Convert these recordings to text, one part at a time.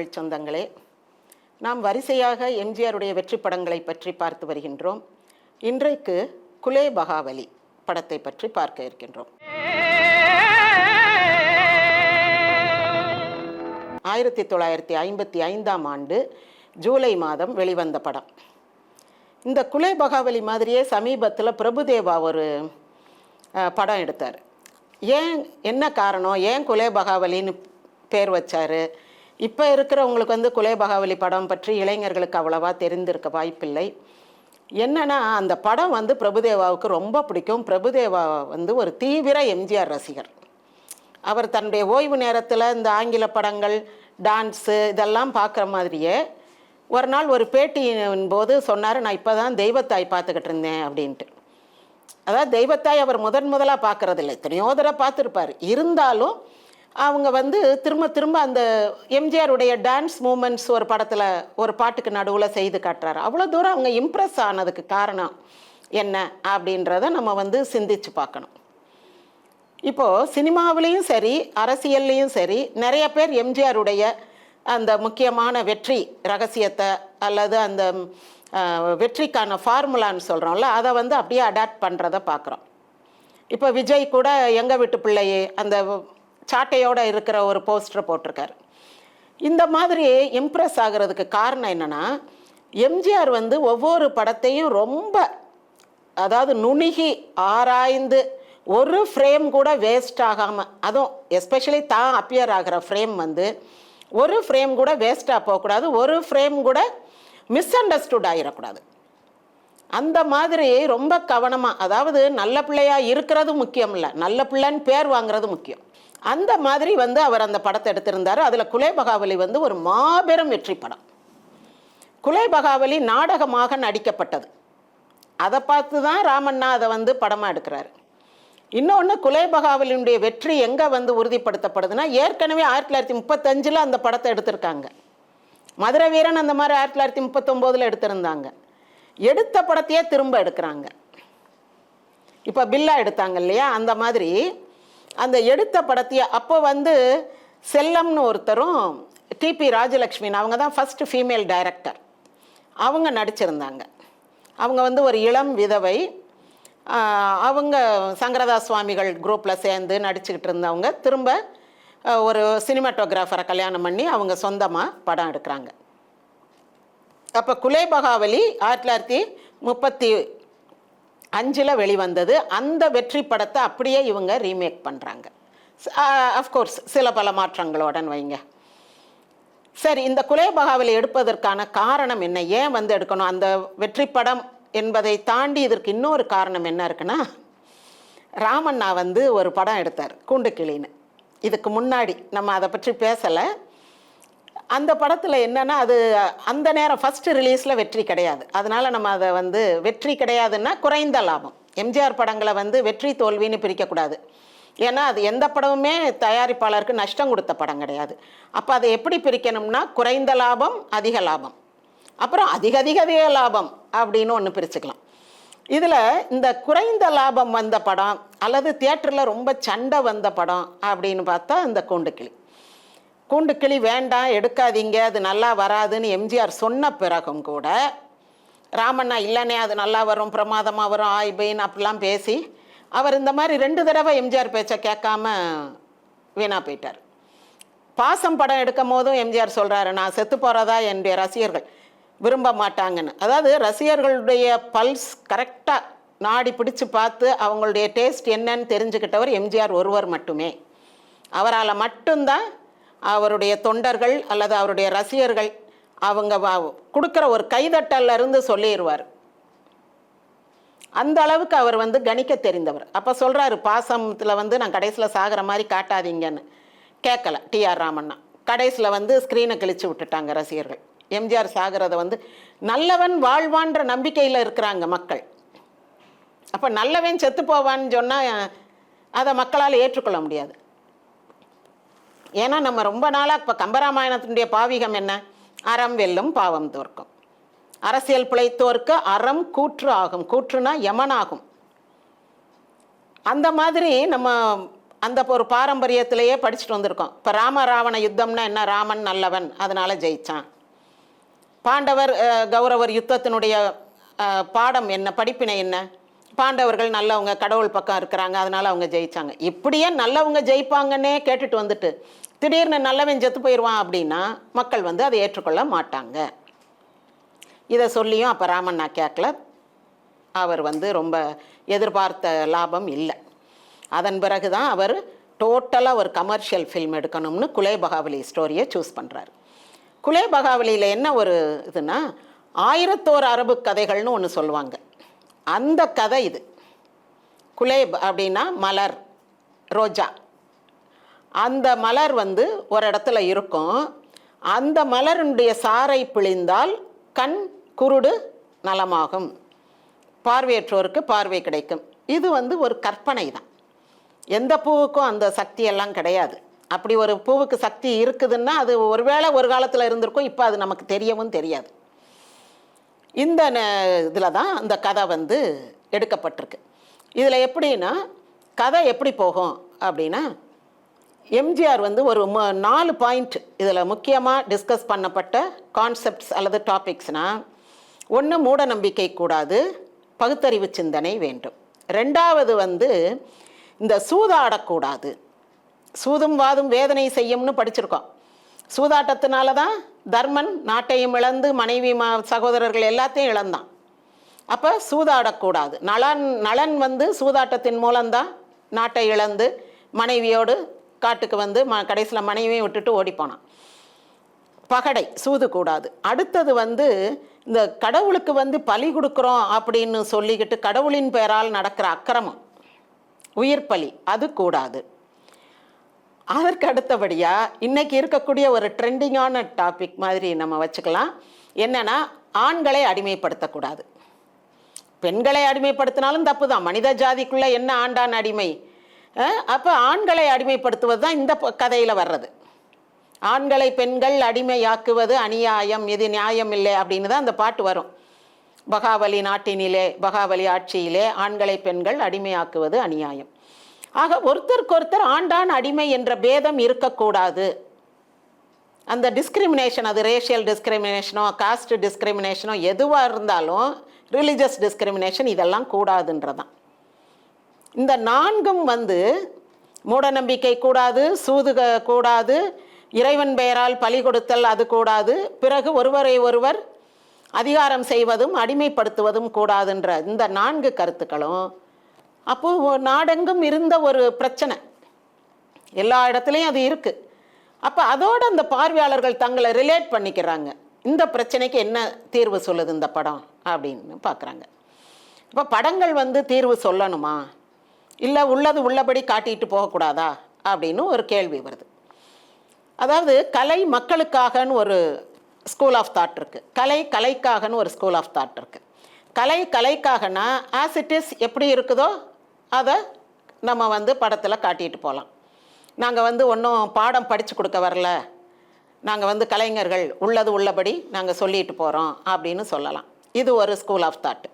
தமிழ் சொந்தங்களே, நாம் வரிசையாக எம்ஜிஆருடைய வெற்றி படங்களை பற்றி பார்த்து வருகின்றோம். இன்றைக்கு குலே பகாவலி படத்தை பற்றி பார்க்க இருக்கின்றோம். 1955ஆம் ஆண்டு ஜூலை மாதம் வெளிவந்த படம். இந்த குலே பகாவலி மாதிரியே சமீபத்தில் பிரபுதேவா ஒரு படம் எடுத்தார். என்ன காரணம், ஏன் குலே பகாவலின்னு பேர் வச்சார்? இப்போ இருக்கிறவங்களுக்கு குலே பகாவலி படம் பற்றி இளைஞர்களுக்கு அவ்வளவா தெரிந்திருக்க வாய்ப்பில்லை. என்னன்னா, அந்த படம் பிரபுதேவாவுக்கு ரொம்ப பிடிக்கும். பிரபுதேவா ஒரு தீவிர எம்ஜிஆர் ரசிகர். அவர் தன்னுடைய ஓய்வு நேரத்தில் இந்த ஆங்கில படங்கள், டான்ஸு இதெல்லாம் பார்க்குற மாதிரியே ஒரு நாள் ஒரு பேட்டியின் போது சொன்னார், நான் இப்போ தான் தெய்வத்தாய் பார்த்துக்கிட்டு இருந்தேன் அப்படின்ட்டு. அதாவது தெய்வத்தாய் அவர் முதலாக பார்க்குறதில்லை, எத்தனையோ தடவை பார்த்துருப்பார். இருந்தாலும் அவங்க திரும்ப திரும்ப அந்த எம்ஜிஆருடைய டான்ஸ் மூமெண்ட்ஸ் ஒரு படத்தில் ஒரு பாட்டுக்கு நடுவில் செய்து காட்டுறாரு. அவ்வளோ தூரம் அவங்க இம்ப்ரெஸ் ஆனதுக்கு காரணம் என்ன அப்படின்றத நம்ம சிந்திச்சு பார்க்கணும். இப்போது சினிமாவிலையும் சரி, அரசியல்லையும் சரி, நிறைய பேர் எம்ஜிஆருடைய அந்த முக்கியமான வெற்றி ரகசியத்தை அல்லது அந்த வெற்றிக்கான ஃபார்முலான்னு சொல்கிறோம்ல, அதை அப்படியே அடாப்ட் பண்ணுறதை பார்க்குறோம். இப்போ விஜய் கூட எங்கள் வீட்டு பிள்ளையே அந்த சாட்டையோடு இருக்கிற ஒரு போஸ்டரை போட்டிருக்காரு. இந்த மாதிரி இம்ப்ரெஸ் ஆகிறதுக்கு காரணம் என்னென்னா, எம்ஜிஆர் ஒவ்வொரு படத்தையும் ரொம்ப, அதாவது நுணுகி ஆராய்ந்து ஒரு ஃப்ரேம் கூட வேஸ்ட் ஆகாமல், அதுவும் எஸ்பெஷலி தான் அப்பியர் ஆகிற ஃப்ரேம் ஒரு ஃப்ரேம் கூட வேஸ்ட்டாக போகக்கூடாது, ஒரு ஃப்ரேம் கூட மிஸ் அண்டர்ஸ்டுட் ஆகிடக்கூடாது. அந்த மாதிரி ரொம்ப கவனமாக, அதாவது நல்ல பிள்ளையாக இருக்கிறது முக்கியம் இல்லை, நல்ல பிள்ளைன்னு பேர் வாங்குறது முக்கியம். அந்த மாதிரி அவர் அந்த படத்தை எடுத்திருந்தார். அதில் குலே பகாவலி ஒரு மாபெரும் வெற்றி படம். குலே பகாவலி நாடகமாக நடிக்கப்பட்டது. அதை பார்த்து தான் ராமண்ணா அதை படமாக எடுக்கிறாரு. இன்னொன்று, குலே பகாவலியுடைய வெற்றி எங்கே உறுதிப்படுத்தப்படுதுன்னா, ஏற்கனவே 1935 அந்த படத்தை எடுத்திருக்காங்க. மதுரை வீரன் அந்த மாதிரி 1939 எடுத்திருந்தாங்க. எடுத்த படத்தையே திரும்ப எடுக்கிறாங்க. இப்போ பில்லா எடுத்தாங்க இல்லையா, அந்த மாதிரி அந்த எடுத்த படத்தையே அப்போ செல்லம்னு ஒருத்தரும் டிபி ராஜலக்ஷ்மின், அவங்க தான் ஃபஸ்ட்டு ஃபீமேல் டைரக்டர், அவங்க நடிச்சிருந்தாங்க. அவங்க ஒரு இளம் விதவை. அவங்க சங்கரதாஸ் சுவாமிகள் குரூப்பில் சேர்ந்து நடிச்சுக்கிட்டு இருந்தவங்க திரும்ப ஒரு சினிமாட்டோகிராஃபரை கல்யாணம் பண்ணி அவங்க சொந்தமாக படம் எடுக்கிறாங்க. அப்போ குலே பகாவலி 1935 வெளிவந்தது. அந்த வெற்றி படத்தை அப்படியே இவங்க ரீமேக் பண்ணுறாங்க. அஃப்கோர்ஸ் சில பல மாற்றங்களுடன் வைங்க. சரி, இந்த குலே பகாவலி எடுப்பதற்கான காரணம் என்ன, ஏன் எடுக்கணும் அந்த வெற்றி படம் என்பதை தாண்டி இதற்கு இன்னொரு காரணம் என்ன இருக்குன்னா, ராமண்ணா ஒரு படம் எடுத்தார், கூண்டுக்கிளின்னு. இதுக்கு முன்னாடி நம்ம அதை பற்றி பேசலை. அந்த படத்தில் என்னென்னா, அது அந்த நேரம் ஃபஸ்ட்டு ரிலீஸில் வெற்றி கிடையாது. அதனால் நம்ம அதை வெற்றி கிடையாதுன்னா குறைந்த லாபம். எம்ஜிஆர் படங்களை வெற்றி தோல்வின்னு பிரிக்கக்கூடாது. ஏன்னா அது எந்த படமுமே தயாரிப்பாளருக்கு நஷ்டம் கொடுத்த படம் கிடையாது. அப்போ அதை எப்படி பிரிக்கணும்னா, குறைந்த லாபம், அதிக லாபம், அப்புறம் அதிக லாபம் அப்படின்னு ஒன்று பிரிச்சுக்கலாம். இதில் இந்த குறைந்த லாபம் வந்த படம் அல்லது தியேட்டரில் ரொம்ப சண்டை வந்த படம் அப்படின்னு பார்த்தா இந்த கூண்டுக்கிளி வேண்டாம், எடுக்காதீங்க, அது நல்லா வராதுன்னு எம்ஜிஆர் சொன்ன பிறகும் கூட ராமண்ணா இல்லைனே அது நல்லா வரும், பிரமாதமாக வரும், ஆய்பைன்னு அப்படிலாம் பேசி அவர் இந்த மாதிரி 2 தடவை எம்ஜிஆர் பேச்சை கேட்காம வீணாக போயிட்டார். பாசம் படம் எடுக்கும் போதும் எம்ஜிஆர் சொல்கிறாரு, நான் செத்து போகிறதா என்னுடைய ரசிகர்கள் விரும்ப மாட்டாங்கன்னு. அதாவது ரசிகர்களுடைய பல்ஸ் கரெக்டாக நாடி பிடிச்சு பார்த்து அவங்களுடைய டேஸ்ட் என்னன்னு தெரிஞ்சுக்கிட்டவர் எம்ஜிஆர் ஒருவர் மட்டுமே. அவரால் மட்டும்தான் அவருடைய தொண்டர்கள் அல்லது அவருடைய ரசிகர்கள் அவங்க கொடுக்குற ஒரு கைதட்டல்லிருந்து சொல்லிடுவார். அந்த அளவுக்கு அவர் கணிக்க தெரிந்தவர். அப்போ சொல்கிறாரு, பாசத்தில் நான் கடைசியில் சாகிற மாதிரி காட்டாதீங்கன்னு. கேட்கல டிஆர் ராமண்ணா. கடைசியில் ஸ்க்ரீனை கிழிச்சு விட்டுட்டாங்க ரசிகர்கள். எம்ஜிஆர் சாகிறத நல்லவன் வாழ்வான்ற நம்பிக்கையில் இருக்கிறாங்க மக்கள். அப்போ நல்லவன் செத்து போவான்னு சொன்னால் அதை மக்களால் ஏற்றுக்கொள்ள முடியாது. ஏன்னா நம்ம ரொம்ப நாளாக இப்போ கம்பராமாயணத்தினுடைய பாவிகம் என்ன, அறம் வெல்லும் பாவம் தோற்கும், அரசியல் பிழைத்தோர்க்கு அறம் கூற்று ஆகும், கூற்றுனா யமனாகும். அந்த மாதிரி நம்ம அந்த ஒரு பாரம்பரியத்திலேயே படிச்சுட்டு வந்திருக்கோம். இப்போ ராம ராவண யுத்தம்னா என்ன? ராமன் நல்லவன், அதனால் ஜெயித்தான். பாண்டவர் கௌரவர் யுத்தத்தினுடைய பாடம் என்ன, படிப்பினை என்ன? பாண்டவர்கள் நல்லவங்க, கடவுள் பக்கம் இருக்கிறாங்க, அதனால் அவங்க ஜெயித்தாங்க. இப்படியே நல்லவங்க ஜெயிப்பாங்கன்னே கேட்டுட்டு வந்துட்டு திடீர்னு நல்லவன் செத்து போயிடுவான் அப்படின்னா மக்கள் வந்து அதை ஏற்றுக்கொள்ள மாட்டாங்க. இதை சொல்லியும் அப்போ ராமன் நான் கேட்கல. அவர் வந்து ரொம்ப எதிர்பார்த்த லாபம் இல்லை. அதன் பிறகு தான் அவர் டோட்டலாக ஒரு கமர்ஷியல் ஃபில்ம் எடுக்கணும்னு குலே பகாவலி ஸ்டோரியை சூஸ் பண்ணுறாரு. குலே பகாவலியில் என்ன ஒரு இதுனா, 1001 அரபு கதைகள்னு ஒன்று சொல்லுவாங்க. அந்த கதை இது. குலேப் அப்படின்னா மலர், ரோஜா. அந்த மலர் வந்து ஒரு இடத்துல இருக்கும். அந்த மலருடைய சாறை பிழிந்தால் கண் குருடு நலமாகும், பார்வையற்றோருக்கு பார்வை கிடைக்கும். இது வந்து ஒரு கற்பனை தான். எந்த பூவுக்கும் அந்த சக்தியெல்லாம் கிடையாது. அப்படி ஒரு பூவுக்கு சக்தி இருக்குதுன்னா அது ஒருவேளை ஒரு காலத்தில் இருந்திருக்கும், இப்போ அது நமக்கு தெரியவும் தெரியாது. இந்த இதில் தான் அந்த கதை வந்து எடுக்கப்பட்டிருக்கு. இதில் எப்படின்னா, கதை எப்படி போகும் அப்படின்னா, எம்ஜிஆர் வந்து ஒரு 4 பாயிண்ட் இதில் முக்கியமாக டிஸ்கஸ் பண்ணப்பட்ட கான்செப்ட்ஸ் அல்லது டாபிக்ஸ்னால், ஒன்று மூட நம்பிக்கை கூடாது, பகுத்தறிவு சிந்தனை வேண்டும். ரெண்டாவது வந்து இந்த சூதாடக்கூடாது. சூதும் வாதும் வேதனை செய்யும்னு படிச்சிருக்கோம். சூதாட்டத்தினால தான் தர்மன் நாட்டையும் இழந்து மனைவி சகோதரர்கள் எல்லாத்தையும் இழந்தான். அப்போ சூதாடக்கூடாது. நளன் வந்து சூதாட்டத்தின் மூலம்தான் நாட்டை இழந்து மனைவியோடு காட்டுக்கு வந்து கடைசியில் மனைவியை விட்டுட்டு ஓடிப்போனான். பகடை, சூது கூடாது. அடுத்தது வந்து இந்த கடவுளுக்கு வந்து பலி கொடுக்குறோம் அப்படின்னு சொல்லிக்கிட்டு கடவுளின் பெயரால் நடக்கிற அக்கிரமம், உயிர் பலி, அது கூடாது. அதற்கு அடுத்தபடியாக இன்றைக்கி இருக்கக்கூடிய ஒரு ட்ரெண்டிங்கான டாபிக் மாதிரி நம்ம வச்சுக்கலாம். என்னென்னா, ஆண்களை அடிமைப்படுத்தக்கூடாது. பெண்களை அடிமைப்படுத்தினாலும் தப்பு தான். மனித ஜாதிக்குள்ளே என்ன ஆண்டான் அடிமை? அப்போ ஆண்களை அடிமைப்படுத்துவது தான் இந்த கதையில் வர்றது. ஆண்களை பெண்கள் அடிமையாக்குவது அநியாயம், இது நியாயம் இல்லை அப்படின்னு தான் அந்த பாட்டு வரும். பகாவலி நாட்டினிலே, பகாவலி ஆட்சியிலே ஆண்களை பெண்கள் அடிமையாக்குவது அநியாயம். ஆக ஒருத்தருக்கொருத்தர் ஆண்டான் அடிமை என்ற பேதம் இருக்கக்கூடாது. அந்த டிஸ்கிரிமினேஷன், அது ரேஷியல் டிஸ்கிரிமினேஷனோ காஸ்ட் டிஸ்கிரிமினேஷனோ எதுவாக இருந்தாலும், ரிலீஜியஸ் டிஸ்கிரிமினேஷன், இதெல்லாம் கூடாதுன்றதான். இந்த 4ம் வந்து மூடநம்பிக்கை கூடாது, சூது கூடாது, இறைவன் பெயரால் பலி கொடுத்தல் அது கூடாது, பிறகு ஒருவரை ஒருவர் அதிகாரம் செய்வதும் அடிமைப்படுத்துவதும் கூடாதுன்ற இந்த 4 கருத்துக்களும் அப்போது நாடெங்கும் இருந்த ஒரு பிரச்சனை. எல்லா இடத்துலையும் அது இருக்குது. அப்போ அதோடு அந்த பார்வையாளர்கள் தங்களை ரிலேட் பண்ணிக்கிறாங்க. இந்த பிரச்சனைக்கு என்ன தீர்வு சொல்லுது இந்த படம் அப்படின்னு பார்க்குறாங்க. இப்போ படங்கள் வந்து தீர்வு சொல்லணுமா, இல்லை உள்ளது உள்ளபடி காட்டிட்டு போகக்கூடாதா அப்படின்னு ஒரு கேள்வி வருது. அதாவது கலை மக்களுக்காகன்னு ஒரு ஸ்கூல் ஆஃப் தாட் இருக்குது, கலைக்காகன்னு ஒரு ஸ்கூல் ஆஃப் தாட் இருக்குது. கலைக்காகனா ஆஸ் இட் இஸ் எப்படி இருக்குதோ அதை நம்ம வந்து படத்தில் காட்டிட்டு போகலாம். நாங்கள் வந்து ஒன்றும் பாடம் படித்து கொடுக்க வரல, நாங்கள் வந்து கலைஞர்கள் உள்ளது உள்ளபடி நாங்கள் சொல்லிட்டு போகிறோம் அப்படின்னு சொல்லலாம். இது ஒரு ஸ்கூல் ஆஃப் தாட்.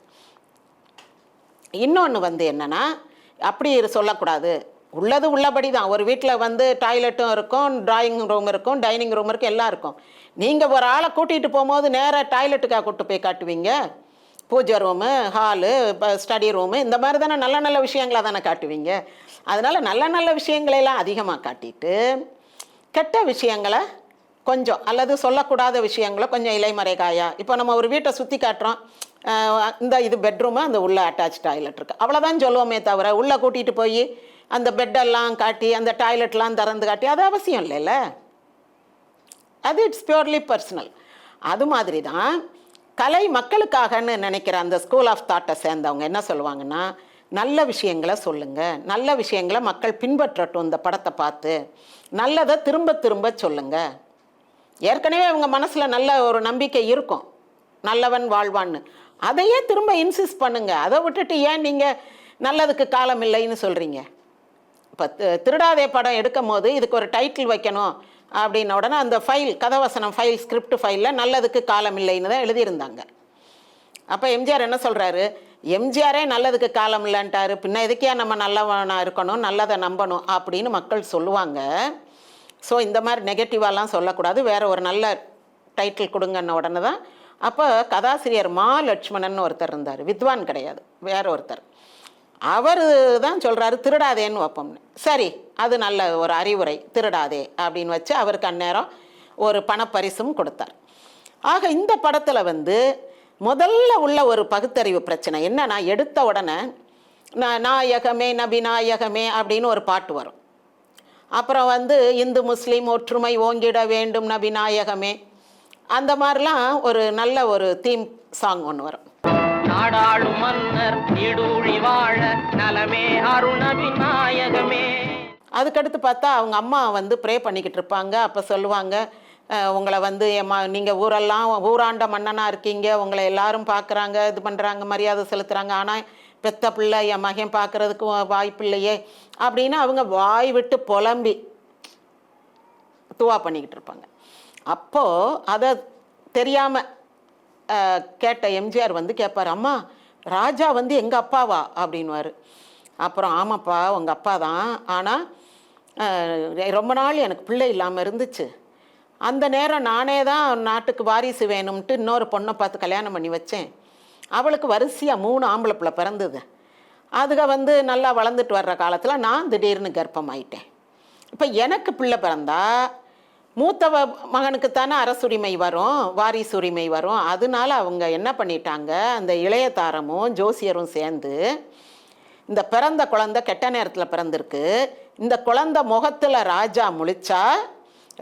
இன்னொன்று வந்து என்னென்னா, அப்படி சொல்லக்கூடாது, உள்ளது உள்ளபடி தான். ஒரு வீட்டில் வந்து டாய்லெட்டும் இருக்கும், ட்ராயிங் ரூம் இருக்கும், டைனிங் ரூம் இருக்கும், எல்லாம் இருக்கும். நீங்கள் ஒரு ஆளை கூட்டிகிட்டு போகும்போது நேராக டாய்லெட்டுக்காக கூப்பிட்டு போய் காட்டுவீங்க? பூஜை ரூமு, ஹாலு, ஸ்டடி ரூமு, இந்த மாதிரி தானே நல்ல நல்ல விஷயங்களை தானே காட்டுவீங்க. அதனால் நல்ல நல்ல விஷயங்களெல்லாம் அதிகமாக காட்டிட்டு கெட்ட விஷயங்களை கொஞ்சம், அல்லது சொல்லக்கூடாத விஷயங்களை கொஞ்சம் இலைமறைகாயா. இப்போ நம்ம ஒரு வீட்டை சுற்றி காட்டுறோம், இந்த இது பெட்ரூமு, அந்த உள்ள அட்டாச் டாய்லெட் இருக்குது, அவ்வளோதான் சொல்லுவோமே தவிர உள்ளே கூட்டிகிட்டு போய் அந்த பெட்டெல்லாம் காட்டி அந்த டாய்லெட்லாம் திறந்து காட்டி அது அவசியம் இல்லைல்ல. அது இட்ஸ் பியூர்லி பர்சனல். அது மாதிரி தான் கலை மக்களுக்காகன்னு நினைக்கிற அந்த ஸ்கூல் ஆஃப் தாட்டை சேர்ந்தவங்க என்ன சொல்லுவாங்கன்னா, நல்ல விஷயங்களை சொல்லுங்கள், நல்ல விஷயங்களை மக்கள் பின்பற்றட்டும், இந்த படத்தை பார்த்து நல்லதை திரும்ப திரும்ப சொல்லுங்கள். ஏற்கனவே அவங்க மனசில் நல்ல ஒரு நம்பிக்கை இருக்கும், நல்லவன் வாழ்வான்னு, அதையே திரும்ப இன்சிஸ்ட் பண்ணுங்கள். அதை விட்டுட்டு ஏன் நீங்கள் நல்லதுக்கு காலம் இல்லைன்னு சொல்கிறீங்க? இப்போ திருடாதே படம் எடுக்கும் போது இதுக்கு ஒரு டைட்டில் வைக்கணும் அப்படின்ன உடனே அந்த ஃபைல், கதவசனம் ஃபைல், ஸ்கிரிப்ட் ஃபைலில் நல்லதுக்கு காலம் இல்லைன்னு தான் எழுதியிருந்தாங்க. அப்போ எம்ஜிஆர் என்ன சொல்கிறாரு, எம்ஜிஆரே நல்லதுக்கு காலம் இல்லைன்ட்டாரு, பின்ன எதுக்கே நம்ம நல்லவனாக இருக்கணும், நல்லதை நம்பணும் அப்படின்னு மக்கள் சொல்லுவாங்க. ஸோ இந்த மாதிரி நெகட்டிவாலாம் சொல்லக்கூடாது, வேறு ஒரு நல்ல டைட்டில் கொடுங்கன்ன உடனே தான் அப்போ கதாசிரியர் மா லட்சுமணன் ஒருத்தர் இருந்தார், வித்வான் கிடையாது, வேற ஒருத்தர். அவர் தான் சொல்கிறாரு திருடாதேன்னு வைப்போம்னு. சரி, அது நல்ல ஒரு அறிவுரை, திருடாதே அப்படின்னு வச்சு அவருக்கு அந்நேரம் ஒரு பணப்பரிசும் கொடுத்தார். ஆக இந்த படத்தில் வந்து முதல்ல உள்ள ஒரு பகுத்தறிவு பிரச்சனை என்னன்னா, எடுத்த உடனே நாயகமே நபிநாயகமே அப்படின்னு ஒரு பாட்டு வரும். அப்புறம் வந்து இந்து முஸ்லீம் ஒற்றுமை ஓங்கிட வேண்டும் நபிநாயகமே, அந்த மாதிரிலாம் ஒரு நல்ல ஒரு தீம் சாங் ஒன்று வரும். நாடாளும் மன்னர் நீடூழி வாழ நலமே அருணபிநாயகமே. அதுக்கடுத்து பார்த்தா அவங்க அம்மா வந்து ப்ரே பண்ணிக்கிட்டு இருப்பாங்க. அப்போ சொல்லுவாங்க, உங்களை வந்து நீங்கள் ஊரெல்லாம் ஊராண்ட மன்னனாக இருக்கீங்க, உங்களை எல்லாரும் பார்க்குறாங்க, இது பண்ணுறாங்க, மரியாதை செலுத்துகிறாங்க, ஆனால் பெத்த பிள்ளை என் மகன் பார்க்குறதுக்கு வாய்ப்பு இல்லையே அப்படின்னு அவங்க வாய் விட்டு புலம்பி துவா பண்ணிக்கிட்டு இருப்பாங்க. அப்போது அதை தெரியாமல் கேட்ட எம்ஜிஆர் வந்து கேட்பார், அம்மா ராஜா வந்து எங்கள் அப்பாவா அப்படின்வார். அப்புறம் ஆமாப்பா உங்கள் அப்பா தான், ஆனால் ரொம்ப நாள் எனக்கு பிள்ளை இல்லாமல் இருந்துச்சு, அந்த நேரம் நானே தான் நாட்டுக்கு வாரிசு வேணும்ன்ட்டு இன்னொரு பொண்ணை பார்த்து கல்யாணம் பண்ணி வச்சேன், அவளுக்கு வரிசையாக 3 ஆம்பளை பிள்ளை பிறந்தது, அதுக வந்து நல்லா வளர்ந்துட்டு வர்ற காலத்தில் நான் திடீர்னு கர்ப்பமாயிட்டேன். இப்போ எனக்கு பிள்ளை பிறந்தா மூத்த மகனுக்குத்தானே அரசுரிமை வரும், வாரிசுரிமை வரும். அதனால அவங்க என்ன பண்ணிட்டாங்க, அந்த இளைய தாரமும் ஜோசியரும் சேர்ந்து இந்த பிறந்த குழந்தை கெட்ட நேரத்தில் பிறந்திருக்கு, இந்த குழந்தை முகத்தில் ராஜா முழிச்சா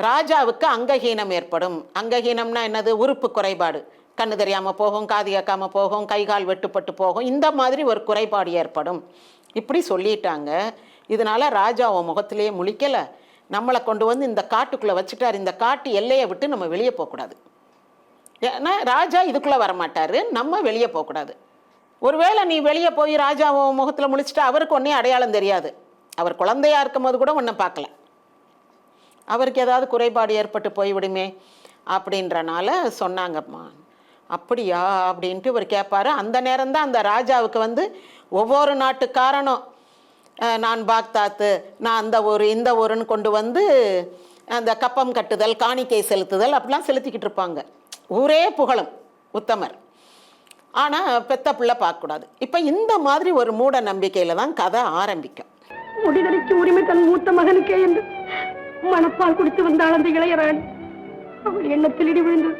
ராஜாவுக்கு அங்கஹீனம் ஏற்படும். அங்கஹீனம்னா என்னது, உறுப்பு குறைபாடு, கண்ணு தெரியாமல் போகும், காது கேட்காமல் போகும், கை கால் வெட்டுப்பட்டு போகும், இந்த மாதிரி ஒரு குறைபாடு ஏற்படும் இப்படி சொல்லிட்டாங்க. இதனால் ராஜா உன் முகத்திலேயே முழிக்கலை, நம்மளை கொண்டு வந்து இந்த காட்டுக்குள்ளே வச்சுட்டார், இந்த காட்டு எல்லையை விட்டு நம்ம வெளியே போகக்கூடாது, ஏன்னா ராஜா இதுக்குள்ளே வரமாட்டார், நம்ம வெளியே போகக்கூடாது. ஒருவேளை நீ வெளியே போய் ராஜா முகத்தில் முழிச்சிட்டா அவருக்கு ஒன்றே அடையாளம் தெரியாது, அவர் குழந்தையாக இருக்கும் போது கூட ஒன்றும் பார்க்கல, அவருக்கு ஏதாவது குறைபாடு ஏற்பட்டு போய்விடுமே அப்படின்றனால சொன்னாங்கம்மா. அப்படியா அப்படின்ட்டு இவர் கேட்பாரு. அந்த நேரம்தான் அந்த ராஜாவுக்கு வந்து ஒவ்வொரு நாட்டுக்காரனும் நான் பாக்தாத்து, நான் அந்த ஊர் இந்த ஊருன்னு கொண்டு வந்து அந்த கப்பம் கட்டுதல், காணிக்கை செலுத்துதல் அப்படிலாம் செலுத்திக்கிட்டு இருப்பாங்க. ஊரே புகழும் உத்தமர், ஆனால் பெத்த பிள்ளை பார்க்கக்கூடாது. இப்போ இந்த மாதிரி ஒரு மூட நம்பிக்கையில் தான் கதை ஆரம்பிக்கும். முடிதலைக்கு உரிமை தன் மூத்த மகனுக்கே என்று மனப்பால் குடித்து வந்தாள் அந்த இளையராணி. அவள் எண்ணத்தில் இடி விழுந்து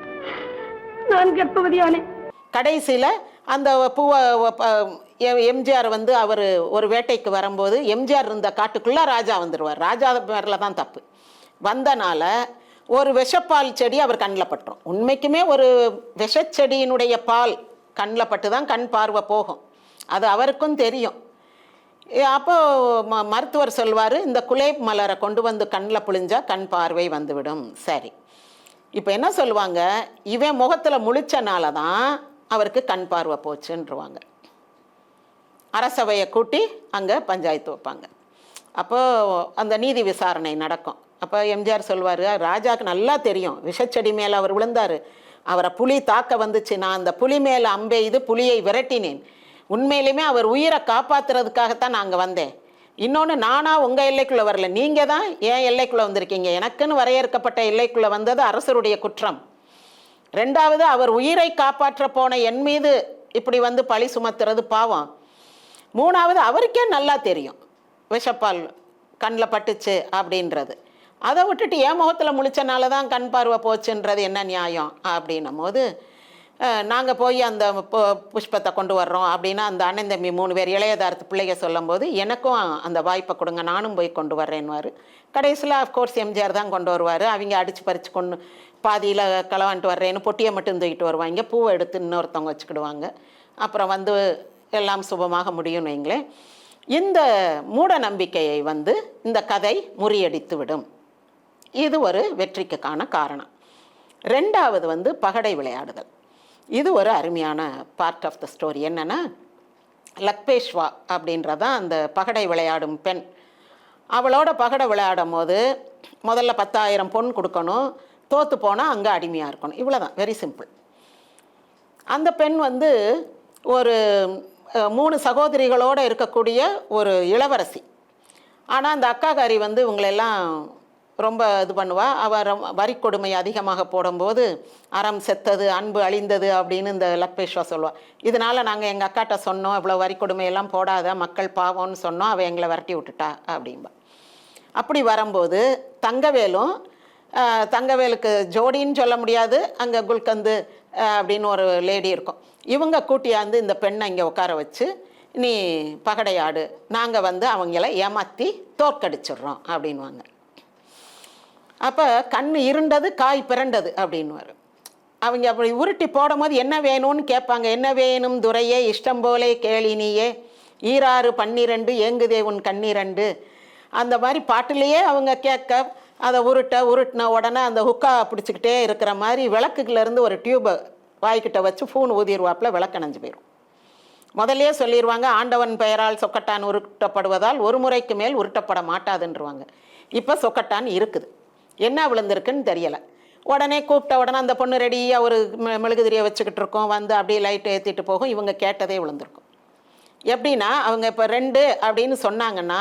நான் கர்ப்பவதியானே. கடைசியில் அந்த பூவை எம்ஜிஆர் வந்து அவர் ஒரு வேட்டைக்கு வரும்போது எம்ஜிஆர் இருந்த காட்டுக்குள்ளே ராஜா வந்துடுவார். ராஜா பேரில் தான் தப்பு வந்தனால ஒரு விஷப்பால் செடி அவர் கண்ணில் பட்டுரும். உண்மைக்குமே ஒரு விஷச்செடியினுடைய பால் கண்ணில் பட்டு தான் கண் பார்வை போகும், அது அவருக்கும் தெரியும். அப்போ மருத்துவர் சொல்வார், இந்த குலேப் மலரை கொண்டு வந்து கண்ணில் புழிஞ்சா கண் பார்வை வந்துவிடும். சரி, இப்போ என்ன சொல்லுவாங்க, இவன் முகத்தில் முழிச்சனால தான் அவருக்கு கண் பார்வை போச்சுன்றுவாங்க. அரசவையை கூட்டி அங்கே பஞ்சாயத்து வைப்பாங்க. அப்போது அந்த நீதி விசாரணை நடக்கும். அப்போ எம்ஜிஆர் சொல்வார், ராஜாவுக்கு நல்லா தெரியும் விஷச்செடி மேலே அவர் விழுந்தார், அவரை புலி தாக்க வந்துச்சு, நான் அந்த புலி மேலே அம்பெய்து புலியை விரட்டினேன், உண்மையிலுமே அவர் உயிரை காப்பாற்றுறதுக்காகத்தான் நான் அங்கே வந்தேன். இன்னொன்று, நானாக உங்கள் எல்லைக்குள்ளே வரல, நீங்கள் தான் என் எல்லைக்குள்ளே வந்திருக்கீங்க, எனக்குன்னு வரையறுக்கப்பட்ட எல்லைக்குள்ளே வந்தது அரசருடைய குற்றம். ரெண்டாவது, அவர் உயிரை காப்பாற்ற போன என் மீது இப்படி வந்து பழி சுமத்துறது பாவம். மூணாவது, அவருக்கே நல்லா தெரியும் விஷப்பால் கண்ணில் பட்டுச்சு அப்படின்றது. அதை விட்டுட்டு என் முகத்தில் முழிச்சனால தான் கண் பார்வை போச்சுன்றது என்ன நியாயம் அப்படின்னும் போது, நாங்கள் போய் அந்த புஷ்பத்தை கொண்டு வர்றோம் அப்படின்னா அந்த அண்ணன் தம்பி 3 பேர் இளையதாரத்து பிள்ளைங்க சொல்லும் போது எனக்கும் அந்த வாய்ப்பை கொடுங்க, நானும் போய் கொண்டு வர்றேன்னுவார். கடைசியில் அஃப்கோர்ஸ் எம்ஜிஆர் தான் கொண்டு வருவார். அவங்க அடித்து பறித்து கொண்டு பாதியில் களவான்ட்டு வர்றேன்னு பொட்டியை மட்டும் தூக்கிட்டு வருவாங்க, பூவை எடுத்து இன்னொருத்தவங்க வச்சுக்கிடுவாங்க. அப்புறம் வந்து எல்லாம் சுபமாக முடியும்னு வைங்களேன். இந்த மூட நம்பிக்கையை வந்து இந்த கதை முறியடித்து விடும். இது ஒரு வெற்றிக்கான காரணம். ரெண்டாவது வந்து பகடை விளையாடுதல். இது ஒரு அருமையான பார்ட் ஆஃப் த ஸ்டோரி. என்னென்னா, லக்பேஷ்வா அப்படின்றதான் அந்த பகடை விளையாடும் பெண். அவளோட பகடை விளையாடும் போது முதல்ல 10,000 பொன் கொடுக்கணும், தோற்று போனால் அங்கே அடிமையாக இருக்கணும், இவ்வளோ தான், வெரி சிம்பிள். அந்த பெண் வந்து ஒரு 3 சகோதரிகளோடு இருக்கக்கூடிய ஒரு இளவரசி. ஆனால் அந்த அக்காக்காரி வந்து இவங்களெல்லாம் ரொம்ப இது பண்ணுவா. அவள் வரி கொடுமை அதிகமாக போடும்போது அறம் செத்தது அன்பு அழிந்தது அப்படின்னு இந்த லக்பேஷ்வா சொல்லுவாள். இதனால் நாங்கள் எங்கள் அக்காட்ட சொன்னோம், இவ்வளோ வரி கொடுமையெல்லாம் போடாத, மக்கள் பாவம்னு சொன்னோம், அவள் எங்களை விரட்டி விட்டுட்டா அப்படின்பா. அப்படி வரும்போது தங்கவேலுக்கு ஜோடின்னு சொல்ல முடியாது, அங்கே குல்கந்து அப்படின்னு ஒரு லேடி இருக்கும். இவங்க கூட்டியாந்து இந்த பெண்ணை இங்கே உட்கார வச்சு, நீ பகடையாடு, நாங்கள் வந்து அவங்கள ஏமாற்றி தோற்கடிச்சிடுறோம் அப்படின்வாங்க. அப்போ கண் இருண்டது காய் பிறண்டது அப்படின்வார். அவங்க அப்படி உருட்டி போடும் போது என்ன வேணும்னு கேட்பாங்க. என்ன வேணும் துரையே இஷ்டம் போலே கேளினியே, 12 ஏங்குதே உன் கண்ணீரண்டு. அந்த மாதிரி பாட்டிலேயே அவங்க கேட்க, அதை உருட்டின உடனே அந்த ஹுக்கா பிடிச்சிக்கிட்டே இருக்கிற மாதிரி விளக்குலேருந்து ஒரு டியூபை வாய்க்கிட்ட வச்சு ஃபூன் ஊதிடுவாப்பில் விளக்கணைஞ்சு போயிடும். முதல்லையே சொல்லிடுவாங்க, ஆண்டவன் பெயரால் சொக்கட்டான் உருட்டப்படுவதால் ஒரு முறைக்கு மேல் உருட்டப்பட மாட்டாதுன்றவாங்க. இப்போ சொக்கட்டான் இருக்குது, என்ன விழுந்திருக்குன்னு தெரியலை. உடனே கூப்பிட்ட உடனே அந்த பொண்ணு ரெடியாக ஒரு மெழுகுதிரியை வச்சுக்கிட்டு இருக்கோம், வந்து அப்படியே லைட்டை ஏற்றிட்டு போகும். இவங்க கேட்டதே விழுந்திருக்கும். எப்படின்னா அவங்க இப்போ 2 அப்படின்னு சொன்னாங்கன்னா,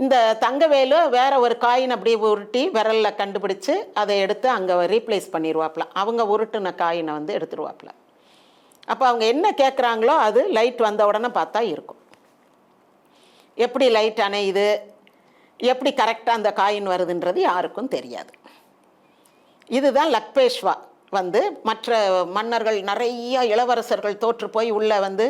இந்த தங்கவேலு வேற ஒரு காயின் அப்படியே உருட்டி விரலில் கண்டுபிடிச்சு அதை எடுத்து அங்கே ரீப்ளேஸ் பண்ணிடுவாப்புல. அவங்க உருட்டுன காயினை வந்து எடுத்துருவாப்புல. அப்போ அவங்க என்ன கேட்குறாங்களோ அது லைட் வந்த உடனே பார்த்தா இருக்கும். எப்படி லைட் அணையுது, எப்படி கரெக்டாக அந்த காயின் வருதுன்றது யாருக்கும் தெரியாது. இதுதான் லக்பேஷ்வா வந்து மற்ற மன்னர்கள் நிறைய இளவரசர்கள் தோற்று போய் உள்ளே வந்து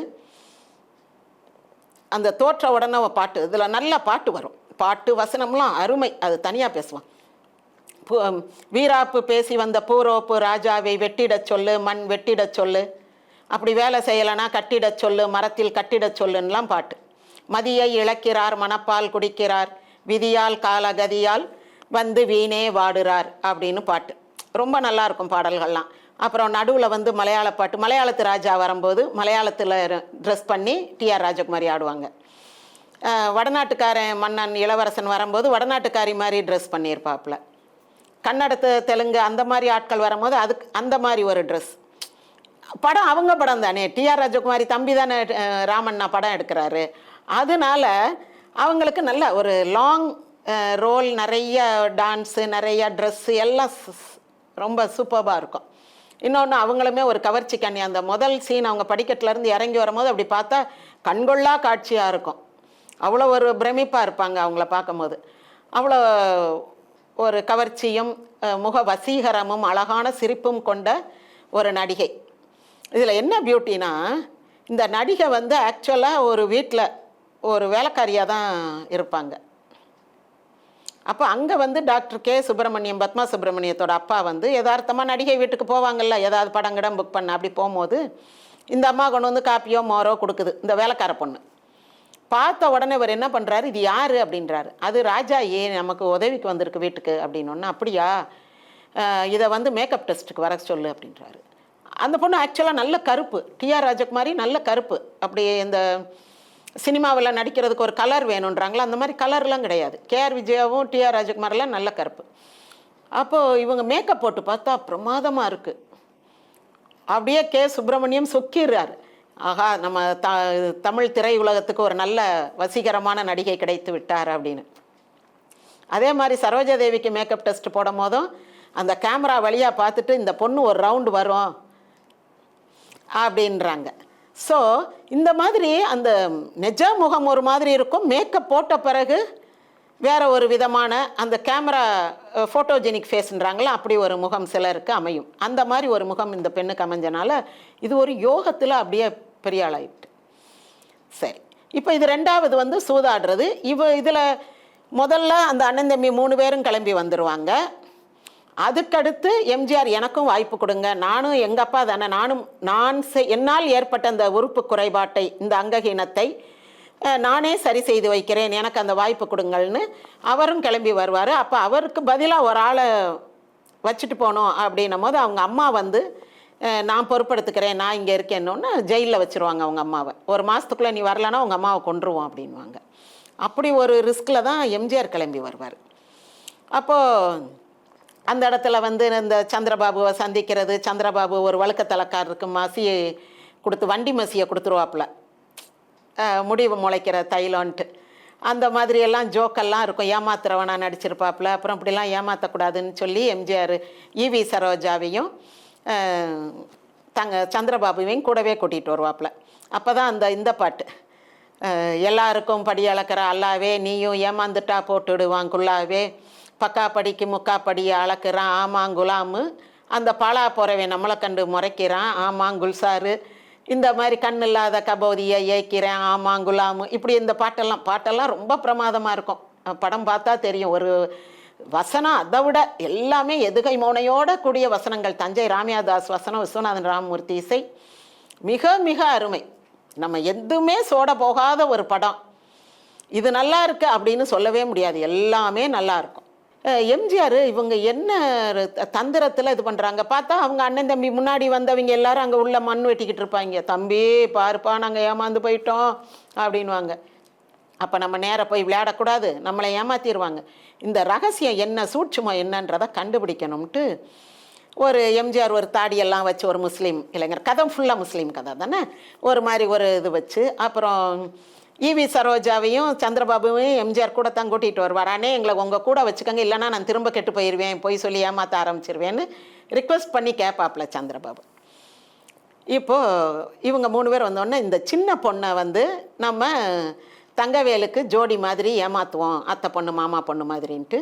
அந்த தோற்ற உடனே பாட்டு, இதில் நல்ல பாட்டு வரும், பாட்டு வசனம்லாம் அருமை, அது தனியாக பேசுவான். வீராப்பு பேசி வந்த பூரோப்பு ராஜாவை வெட்டிடச் சொல்லு, மண் வெட்டிடச் சொல்லு, அப்படி வேலை செய்யலைன்னா கட்டிடச் சொல்லு, மரத்தில் கட்டிடச் சொல்லுன்னெலாம் பாட்டு. மதியை இழக்கிறார் மணப்பால் குடிக்கிறார், விதியால் காலகதியால் வந்து வீணே வாடுறார் அப்படின்னு பாட்டு. ரொம்ப நல்லாயிருக்கும் பாடல்கள்லாம். அப்புறம் நடுவில் வந்து மலையாள பாட்டு, மலையாளத்து ராஜா வரும்போது மலையாளத்தில் ட்ரெஸ் பண்ணி டிஆர் ராஜகுமாரி ஆடுவாங்க. வடநாட்டுக்காரன் மன்னன் இளவரசன் வரும்போது வடநாட்டுக்காரி மாதிரி ட்ரெஸ் பண்ணியிருப்பாப்புல. கன்னடத்து தெலுங்கு அந்த மாதிரி ஆட்கள் வரும்போது அதுக்கு அந்த மாதிரி ஒரு ட்ரெஸ். படம் அவங்க படம் தானே, டிஆர் ராஜகுமாரி தம்பி தானே ராமண்ணா படம் எடுக்கிறாரு. அதனால அவங்களுக்கு நல்ல ஒரு லாங் ரோல், நிறைய டான்ஸு, நிறைய ட்ரெஸ்ஸு எல்லாம் ரொம்ப சூப்பராக இருக்கும். இன்னொன்று அவங்களுமே ஒரு கவர்ச்சி கண்ணி. அந்த முதல் சீன் அவங்க படிக்கட்டிலேருந்து இறங்கி வரும்போது அப்படி பார்த்தா கண்கொள்ளா காட்சியாக இருக்கும். அவ்வளோ ஒரு பிரமிப்பாக இருப்பாங்க அவங்கள பார்க்கும்போது. அவ்வளோ ஒரு கவர்ச்சியும் முக வசீகரமும் அழகான சிரிப்பும் கொண்ட ஒரு நடிகை. இதில் என்ன பியூட்டினா, இந்த நடிகை வந்து ஆக்சுவலாக ஒரு வீட்டில் ஒரு வேலைக்காரியாக தான் இருப்பாங்க. அப்போ அங்கே வந்து டாக்டர் கே சுப்பிரமணியம், பத்மா சுப்பிரமணியத்தோட அப்பா வந்து யதார்த்தமாக நடிகை வீட்டுக்கு போவாங்கல்ல, ஏதாவது படங்கிடம் புக் பண்ண, அப்படி போகும்போது இந்த அம்மா கொண்டு வந்து காப்பியோ மோரோ கொடுக்குது இந்த வேலைக்கார பொண்ணு. பார்த்த உடனே இவர் என்ன பண்ணுறாரு, இது யார் அப்படின்றாரு. அது ராஜா நமக்கு உதவிக்கு வந்திருக்கு வீட்டுக்கு அப்படின்னோன்னா, அப்படியா, இதை வந்து மேக்கப் டெஸ்ட்டுக்கு வர சொல்லு அப்படின்றாரு. அந்த பொண்ணு ஆக்சுவலாக நல்ல கருப்பு, டிஆர் ராஜகுமாரி நல்ல கருப்பு. அப்படியே இந்த சினிமாவில் நடிக்கிறதுக்கு ஒரு கலர் வேணுன்றாங்களா, அந்த மாதிரி கலர்லாம் கிடையாது. கேஆர் விஜயாவும் டிஆர் ராஜகுமாரெலாம் நல்ல கருப்பு. அப்போது இவங்க மேக்கப் போட்டு பார்த்தா பிரமாதமாக இருக்குது. அப்படியே கே சுப்பிரமணியம் சொக்கிறார். ஆகா, நம்ம தமிழ் திரையுலகத்துக்கு ஒரு நல்ல வசீகரமான நடிகை கிடைத்து விட்டார் அப்படின்னு. அதே மாதிரி சரோஜாதேவிக்கு மேக்கப் டெஸ்ட் போடும் போதும் அந்த கேமரா வழியாக பார்த்துட்டு இந்த பொண்ணு ஒரு ரவுண்டு வரும் அப்படின்றாங்க. ஸோ இந்த மாதிரி அந்த நிஜ முகம் ஒரு மாதிரி இருக்கும், மேக்கப் போட்ட பிறகு வேற ஒரு விதமான அந்த கேமரா ஃபோட்டோஜெனிக் ஃபேஸ்ன்றாங்களா, அப்படி ஒரு முகம் சிலருக்கு அமையும். அந்த மாதிரி ஒரு முகம் இந்த பெண்ணுக்கு அமைஞ்சனால இது ஒரு யோகத்தில் அப்படியே பெரிய ஆளாயிட்டு. சரி, இப்போ இது 2வது வந்து சூதாடுறது. இதில் முதல்ல அந்த அண்ணன் தம்பி 3 பேரும் கிளம்பி வந்துடுவாங்க. அதுக்கடுத்து எம்ஜிஆர் எனக்கும் வாய்ப்பு கொடுங்க, நானும் எங்கள் அப்பா தானே, என்னால் ஏற்பட்ட அந்த உறுப்பு குறைபாட்டை, இந்த அங்ககீனத்தை நானே சரி செய்து வைக்கிறேன், எனக்கு அந்த வாய்ப்பு கொடுங்கள்னு அவரும் கிளம்பி வருவார். அப்போ அவருக்கு பதிலாக ஒரு ஆளை வச்சுட்டு போனோம் அப்படின்னும் போது அவங்க அம்மா வந்து நான் பொறுப்படுத்துக்கிறேன், நான் இங்கே இருக்கேன்னொன்னு ஜெயிலில் வச்சுருவாங்க அவங்க அம்மாவை. 1 மாதத்துக்குள்ளே நீ வரலன்னா உங்கள் அம்மாவை கொன்றுவோம் அப்படின்வாங்க. அப்படி ஒரு ரிஸ்கில் தான் எம்ஜிஆர் கிளம்பி வருவார். அப்போது அந்த இடத்துல வந்து இந்த சந்திரபாபுவை சந்திக்கிறது, சந்திரபாபு ஒரு வழுக்கத்தலக்காரருக்கு மசியை கொடுத்து வண்டி மசியை கொடுத்துருவாப்புல. முடிவு முளைக்கிற தைலம்ன்ட்டு அந்த மாதிரியெல்லாம் ஜோக்கெல்லாம் இருக்கும். ஏமாத்துறவனா நடிச்சிருப்பாப்புல. அப்புறம் இப்படிலாம் ஏமாற்றக்கூடாதுன்னு சொல்லி எம்ஜிஆர் ஈவி சரோஜாவையும் சந்திரபாபுவையும் கூடவே கூட்டிகிட்டு வருவாப்புல. அப்போ தான் இந்த பாட்டு எல்லாருக்கும் படி அளக்கிற அல்லாவே நீயும் ஏமாந்துட்டா போட்டுடுவான் குல்லாவே பக்கா படிக்கு முக்கா படி அளக்குறான் ஆமாங்குலாமு அந்த பாலா போறவன் நம்மளை கண்டு முறைக்கிறான் ஆமாங்குல்சாரு இந்த மாதிரி கண் இல்லாத கபோதியை ஏய்க்கிறேன் ஆமாங்குலாமு இப்படி இந்த பாட்டெல்லாம் ரொம்ப பிரமாதமாக இருக்கும். படம் பார்த்தா தெரியும். ஒரு வசனம் அதை விட எல்லாமே எதுகை மோனையோட கூடிய வசனங்கள். தஞ்சை ராமியாதாஸ் வசனம், விஸ்வநாதன் ராமமூர்த்தி இசை மிக மிக அருமை. நம்ம எதுவுமே சோட போகாத ஒரு படம். இது நல்லா இருக்கு அப்படின்னு சொல்லவே முடியாது. எல்லாமே நல்லா இருக்கும். எம்ஜிஆர் இவங்க என்ன தந்திரத்தில் இது பண்ணுறாங்க பார்த்தா, அவங்க அண்ணன் தம்பி முன்னாடி வந்தவங்க எல்லாரும் அங்கே உள்ள மண் வெட்டிக்கிட்டு இருப்பாங்க. தம்பி பாருப்பா நாங்கள் ஏமாந்து போயிட்டோம் அப்படின்வாங்க. அப்போ நம்ம நேராக போய் விளையாடக்கூடாது, நம்மளை ஏமாற்றிடுவாங்க. இந்த ரகசியம் என்ன, சூட்சுமம் என்னன்றதை கண்டுபிடிக்கணும்ட்டு ஒரு எம்ஜிஆர் ஒரு தாடியெல்லாம் வச்சு ஒரு முஸ்லீம் இளைஞர், கதை ஃபுல்லாக முஸ்லீம் கதை தானே, ஒரு மாதிரி ஒரு இது வச்சு அப்புறம் ஈவி சரோஜாவையும் சந்திரபாபுவையும் எம்ஜிஆர் கூட தான் கூட்டிகிட்டு வருவார். அண்ணே எங்களை உங்கள் கூட வச்சுக்கோங்க, இல்லைனா நான் திரும்ப கெட்டு போயிடுவேன், போய் சொல்லி ஏமாற்ற ஆரம்பிச்சிருவேன்னு ரிக்வெஸ்ட் பண்ணி கேட்பாப்புல சந்திரபாபு. இப்போது இவங்க 3 பேர் வந்தோடனே இந்த சின்ன பொண்ணை நம்ம தங்கவேலுக்கு ஜோடி மாதிரி ஏமாற்றுவோம், அத்தை பொண்ணு மாமா பொண்ணு மாதிரின்ட்டு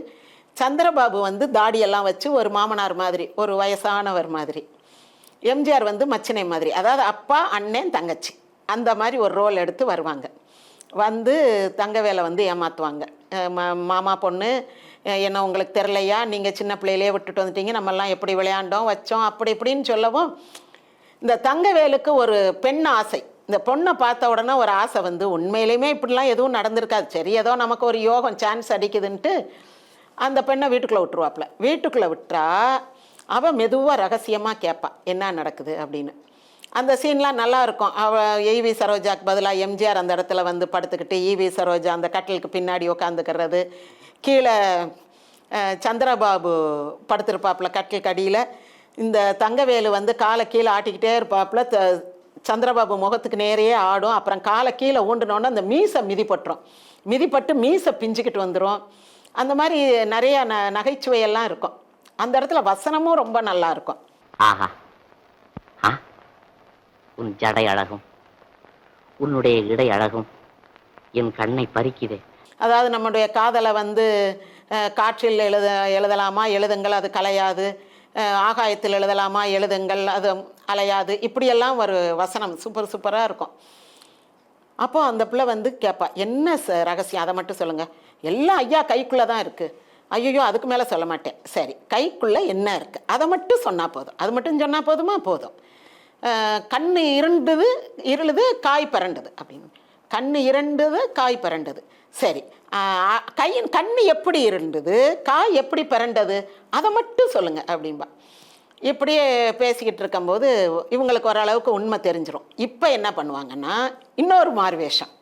சந்திரபாபு தாடியெல்லாம் வச்சு ஒரு மாமனார் மாதிரி, ஒரு வயசானவர் மாதிரி, எம்ஜிஆர் மச்சினை மாதிரி, அதாவது அப்பா அண்ணன் தங்கச்சி அந்த மாதிரி ஒரு ரோல் எடுத்து வருவாங்க. தங்கவேலை ஏமாற்றுவாங்க. மாமா பொண்ணு என்ன உங்களுக்கு தெரிலையா, நீங்கள் சின்ன பிள்ளையிலே விட்டுட்டு வந்துட்டீங்க, நம்மெல்லாம் எப்படி விளையாண்டோம் வச்சோம் அப்படி இப்படின்னு சொல்லவும் இந்த தங்கவேலுக்கு ஒரு பெண் ஆசை. இந்த பொண்ணை பார்த்த உடனே ஒரு ஆசை உண்மையிலுமே இப்படிலாம் எதுவும் நடந்திருக்காது, சரி ஏதோ நமக்கு ஒரு யோகம் சான்ஸ் அடிக்குதுன்ட்டு அந்த பெண்ணை வீட்டுக்குள்ளே விட்டுருவாப்புல. வீட்டுக்குள்ளே விட்டா அவள் மெதுவாக ரகசியமாக கேட்பாள் என்ன நடக்குது அப்படின்னு. அந்த சீன்லாம் நல்லா இருக்கும். ஈவி சரோஜாக்கு பதிலாக எம்ஜிஆர் அந்த இடத்துல படுத்துக்கிட்டு ஈவி சரோஜா அந்த கட்டிலுக்கு பின்னாடி உட்காந்துக்கிறது, கீழே சந்திரபாபு படுத்திருப்பாப்புல கட்டிலுக்கு அடியில், இந்த தங்கவேலு காலை கீழே ஆட்டிக்கிட்டே இருப்பாப்புல, சந்திரபாபு முகத்துக்கு நேரையே ஆடும். அப்புறம் காலை கீழே ஊண்டினோன்னா அந்த மீசை மிதிப்பட்டு மீசை பிஞ்சுக்கிட்டு வந்துடும். அந்த மாதிரி நிறைய நகைச்சுவையெல்லாம் இருக்கும். அந்த இடத்துல வசனமும் ரொம்ப நல்லா இருக்கும். ஆஹா, உன் ஜடை அழகும் உன்னுடைய இடை அழகும் என் கண்ணை பறிக்குதே. அதாவது நம்முடைய காதலை காற்றில் எழுதலாமா, எழுதுங்கள் அது கலையாது, ஆகாயத்தில் எழுதலாமா, எழுதுங்கள் அது அலையாது, இப்படியெல்லாம் ஒரு வசனம் சூப்பராக இருக்கும். அப்போ அந்த பிள்ளை கேட்பா என்ன ரகசியம், அதை மட்டும் சொல்லுங்கள். எல்லாம் ஐயா கைக்குள்ளே தான் இருக்குது. ஐயோ அதுக்கு மேலே சொல்ல மாட்டேன். சரி, கைக்குள்ளே என்ன இருக்குது அதை மட்டும் சொன்னால் போதும். அது மட்டும் சொன்னால் போதுமா? போதும். கண்ணு இருளுது காய் பரண்டது அப்படின்னு. கண்ணு இரண்டுது காய் பரண்டது. சரி, கண்ணு எப்படி இருண்டது காய் எப்படி பரண்டது அதை மட்டும் சொல்லுங்கள் அப்படின்பா. இப்படியே பேசிக்கிட்டு இருக்கும்போது இவங்களுக்கு ஓரளவுக்கு உண்மை தெரிஞ்சிடும். இப்போ என்ன பண்ணுவாங்கன்னா இன்னொரு மாறு வேஷம்.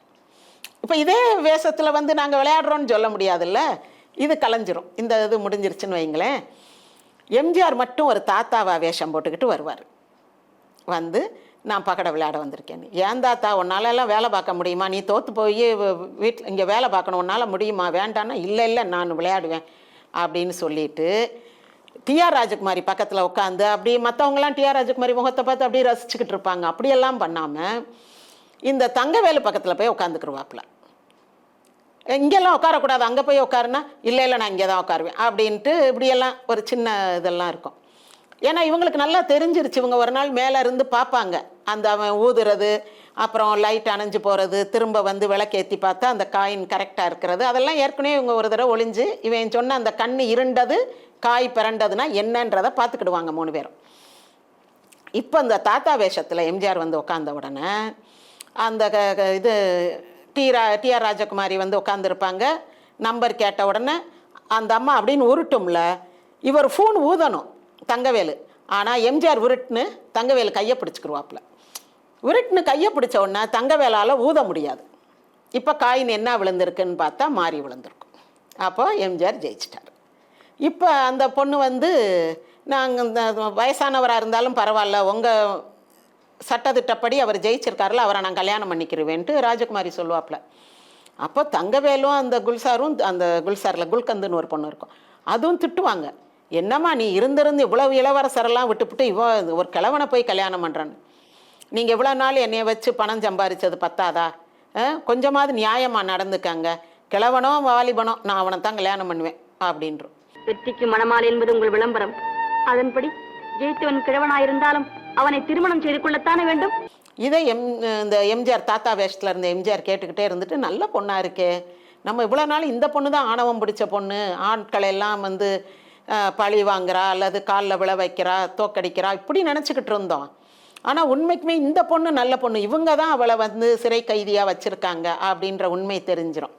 இப்போ இதே வேஷத்தில் நாங்கள் விளையாடுறோன்னு சொல்ல முடியாதுல்ல, இது கலைஞ்சிரும். இந்த இது முடிஞ்சிருச்சுன்னு வைங்களேன். எம்ஜிஆர் மட்டும் ஒரு தாத்தாவா வேஷம் போட்டுக்கிட்டு வருவார். நான் பகடை விளையாட வந்திருக்கேன்னு. ஏன் தாத்தா உன்னாலெல்லாம் வேலை பார்க்க முடியுமா, நீ தோற்று போய் வீட்டில் இங்கே வேலை பார்க்கணும், உன்னால் முடியுமா? வேண்டான்னா இல்லை நான் விளையாடுவேன் அப்படின்னு சொல்லிட்டு டிஆர் ராஜகுமாரி பக்கத்தில் உட்காந்து அப்படி மற்றவங்களாம் டிஆர் ராஜகுமாரி முகத்தை பார்த்து அப்படியே ரசிச்சுக்கிட்டு இருப்பாங்க. அப்படியெல்லாம் பண்ணாமல் இந்த தங்கவேலு பக்கத்தில் போய் உட்காந்துக்குருவாப்புல. இங்கெல்லாம் உட்காரக்கூடாது, அங்கே போய் உட்காருன்னா இல்லை நான் இங்கே தான் உட்காருவேன் அப்படின்ட்டு இப்படியெல்லாம் ஒரு சின்ன இதெல்லாம் இருக்கும். ஏன்னா இவங்களுக்கு நல்லா தெரிஞ்சிருச்சு. இவங்க ஒரு நாள் மேலே இருந்து பார்ப்பாங்க, அந்த அவன் ஊதுறது, அப்புறம் லைட் அணைஞ்சு போகிறது, திரும்ப விளக்கேற்றி பார்த்தா அந்த காயின் கரெக்டாக இருக்கிறது, அதெல்லாம் ஏற்கனவே இவங்க ஒரு தடவை ஒளிஞ்சு இவன் சொன்ன அந்த கண் இருண்டது காய் பிறண்டதுன்னா என்னன்றதை பார்த்துக்கிடுவாங்க 3 பேரும். இப்போ அந்த தாத்தா வேஷத்தில் எம்ஜிஆர் உட்காந்த உடனே அந்த இது டிஆர் ராஜகுமாரி உட்காந்துருப்பாங்க. நம்பர் கேட்ட உடனே அந்த அம்மா அப்படின்னு உருட்டும்ல, இவர் ஃபோன் ஊதணும் தங்கவேலு. ஆனால் எம்ஜிஆர் உருட்டுன்னு தங்கவேலு கையை பிடிச்சிக்கிருவாப்புல. உருட்டுன்னு கையை பிடிச்ச உடனே தங்கவேலால் ஊத முடியாது. இப்போ காயின் என்ன விழுந்திருக்குன்னு பார்த்தா மாறி விழுந்திருக்கும். அப்போ எம்ஜிஆர் ஜெயிச்சிட்டார். இப்போ அந்த பொண்ணு நாங்கள் இந்த வயசானவராக இருந்தாலும் பரவாயில்ல, உங்கள் சட்டத்திட்டப்படி அவர் ஜெயிச்சிருக்காருல, அவரை நான் கல்யாணம் பண்ணிக்கிறவேன்ட்டு ராஜகுமாரி சொல்லுவாப்புல. அப்போ தங்கவேலும் அந்த குல்சாரும், அந்த குல்சாரில் குல்கந்துன்னு ஒரு பொண்ணு இருக்கும், அதுவும் திட்டுவாங்க. என்னம்மா நீ இருந்திருந்து இவ்வளவு இளவரசரெல்லாம் விட்டுவிட்டு ஒரு கிழவனை போய் கல்யாணம் பண்ணுறான்னு, நீங்கள் இவ்வளோ நாள் என்னைய வச்சு பணம் சம்பாதிச்சது பத்தாதா? கொஞ்சமாவது நியாயமாக நடந்துக்காங்க. கிழவனோ வாலிபனோ நான் அவனை தான் கல்யாணம் பண்ணுவேன் அப்படின்றோம். வெற்றிக்கு மணமாலை என்பது உங்கள் விளம்பரம். அதன்படி ஜெயித்தவன் கிழவனாயிருந்தாலும் அவனை திருமணம் செய்து கொள்ளத்தானே வேண்டும். இதை இந்த எம்ஜிஆர் தாத்தா வேஷத்தில் இருந்த எம்ஜிஆர் கேட்டுக்கிட்டே இருந்துட்டு, நல்ல பொண்ணாக இருக்கே, நம்ம இவ்வளோ நாள் இந்த பொண்ணு தான் ஆணவம் பிடிச்ச பொண்ணு, ஆட்களை எல்லாம் வந்து பழி வாங்குறா அல்லது காலில் விழ வைக்கிறா, தோக்கடிக்கிறா, இப்படி நினச்சிக்கிட்டு இருந்தோம். ஆனால் உண்மைக்குமே இந்த பொண்ணு நல்ல பொண்ணு, இவங்க தான் அவளை வந்து சிறை கைதியாக வச்சுருக்காங்க அப்படின்ற உண்மை தெரிஞ்சிடும்.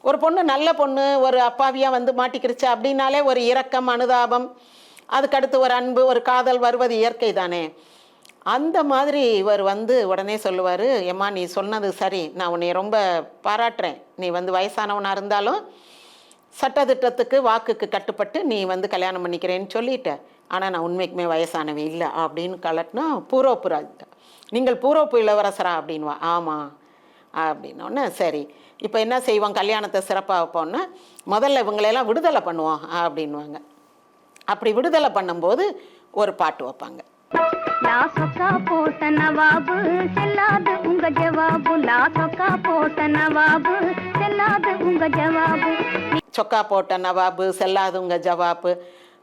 ஒரு பொண்ணு நல்ல பொண்ணு ஒரு அப்பாவியாக வந்து மாட்டிக்கிருச்சு அப்படின்னாலே ஒரு இரக்கம், அனுதாபம், அதுக்கடுத்து ஒரு அன்பு, ஒரு காதல் வருவது இயற்கை தானே. அந்த மாதிரி இவர் வந்து உடனே சொல்லுவார், ஏம்மா நீ சொன்னது சரி, நான் உன்னை ரொம்ப பாராட்டுறேன், நீ வந்து வயசானவனாக இருந்தாலும் சட்டத்திட்டத்துக்கு வாக்குக்கு கட்டுப்பட்டு நீ வந்து கல்யாணம் பண்ணிக்கிறேன்னு சொல்லிட்ட, ஆனால் நான் உண்மைக்குமே வயசானவன் இல்லை அப்படின்னு கலட்டினா பூரோப்பு ராஜ், நீங்கள் பூரோப்பு இளவரசரா அப்படின்வா. ஆமாம் அப்படின்னோடனே சரி இப்போ என்ன செய்வோம், கல்யாணத்தை சிறப்பாக வைப்போம்னா முதல்ல இவங்களையெல்லாம் விடுதலை பண்ணுவோம் அப்படின்வாங்க. அப்படி விடுதலை பண்ணும்போது ஒரு பாட்டு வைப்பாங்க. லாசக்கா போட்ட நவாபு செல்லாது உங்க ஜவாபு, லாசக்கா போட்ட நவாபு செல்லாது உங்க ஜவாபு, சொக்கா போட்ட நவாபு செல்லாது உங்க ஜவாப்பு,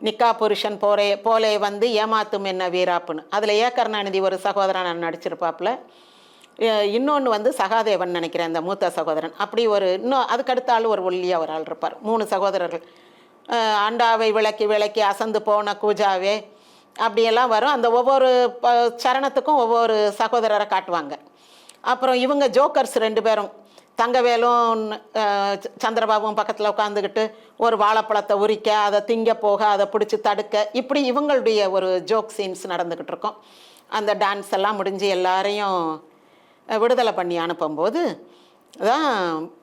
நிக்கா புருஷன் போலே வந்து ஏமாத்தும் என்ன வீராப்புன்னு. அதில் ஏ கருணாநிதி ஒரு சகோதரன் நடிச்சிருப்பாப்புல, இன்னொன்று வந்து சகாதேவன் நினைக்கிறேன் அந்த மூத்த சகோதரன். அப்படி ஒரு இன்னும் அதுக்கடுத்த ஆள் ஒரு ஒல்லியாக ஒரு ஆள் இருப்பார். 3 சகோதரர்கள். அண்டாவை விளக்கி விளக்கி அசந்து போன கூஜாவே அப்படியெல்லாம் வரும். அந்த ஒவ்வொரு சரணத்துக்கும் ஒவ்வொரு சகோதரரை காட்டுவாங்க. அப்புறம் இவங்க ஜோக்கர்ஸ் 2 பேரும், தங்கவேலும் சந்திரபாபுவும் பக்கத்தில் உட்காந்துக்கிட்டு ஒரு வாழைப்பழத்தை உரிக்க, அதை திங்க போக, அதை பிடிச்சி தடுக்க, இப்படி இவங்களுடைய ஒரு ஜோக் சீன்ஸ் நடந்துக்கிட்டு இருக்கோம். அந்த டான்ஸ் எல்லாம் முடிஞ்சு எல்லாரையும் விடுதலை பண்ணி அனுப்பும்போது தான்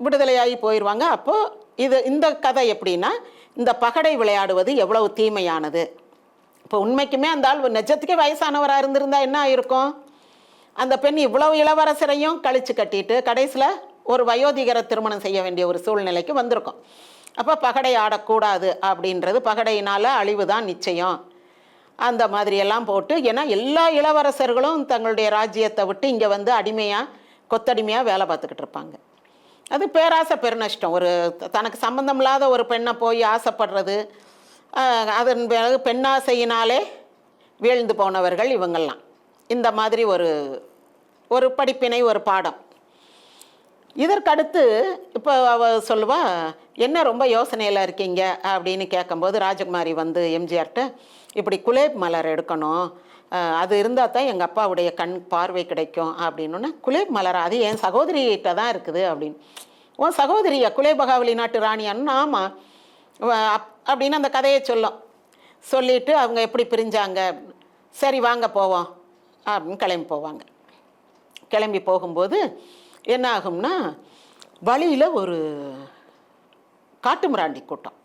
விடுதலையாகி போயிடுவாங்க. அப்போது இந்த கதை எப்படின்னா, இந்த பகடை விளையாடுவது எவ்வளவு தீமையானது. இப்போ உண்மைக்குமே அந்த ஆள் நிஜத்துக்கே வயசானவராக இருந்திருந்தா என்ன ஆயிருக்கும், அந்த பெண் இவ்வளவு இளவரசரையும் கழிச்சு கட்டிட்டு கடைசியில் ஒரு வயோதிகரை திருமணம் செய்ய வேண்டிய ஒரு சூழ்நிலைக்கு வந்திருக்கும். அப்போ பகடை ஆடக்கூடாது அப்படின்றது, பகடையினால் அழிவு தான் நிச்சயம், அந்த மாதிரியெல்லாம் போட்டு. ஏன்னா எல்லா இளவரசர்களும் தங்களுடைய ராஜ்யத்தை விட்டு இங்கே வந்து அடிமையாக கொத்தடிமையாக வேலை பார்த்துக்கிட்டு இருப்பாங்க. அது பேராசை பெருநஷ்டம். ஒரு தனக்கு சம்பந்தம் இல்லாத ஒரு பெண்ணை போய் ஆசைப்படுறது, அதன் பிறகு பெண்ணாசையினாலே வீழ்ந்து போனவர்கள் இவங்கெல்லாம். இந்த மாதிரி ஒரு படிப்பினை, ஒரு பாடம். இதற்கடுத்து இப்போ அவ சொல்லுவா, என்ன ரொம்ப யோசனையில் இருக்கீங்க அப்படின்னு கேட்கும்போது ராஜகுமாரி வந்து எம்ஜிஆர்கிட்ட, இப்படி குலேப் மலர் எடுக்கணும், அது இருந்தால் தான் எங்கள் அப்பாவுடைய கண் பார்வை கிடைக்கும் அப்படின்னோடனே, குலேப் மலர் அது என் சகோதரிகிட்ட தான் இருக்குது அப்படின்னு. உன் சகோதரியா குலேபகாவலி நாட்டு ராணியான்னு? ஆமாம் அப்படின்னு அந்த கதையை சொல்லிட்டு அவங்க எப்படி பிரிஞ்சாங்க, சரி வாங்க போவோம் அப்படின்னு கிளம்பி போவாங்க. கிளம்பி போகும்போது என்ன ஆகும்னா, வழியில் ஒரு காட்டுமிராண்டி கூட்டம்,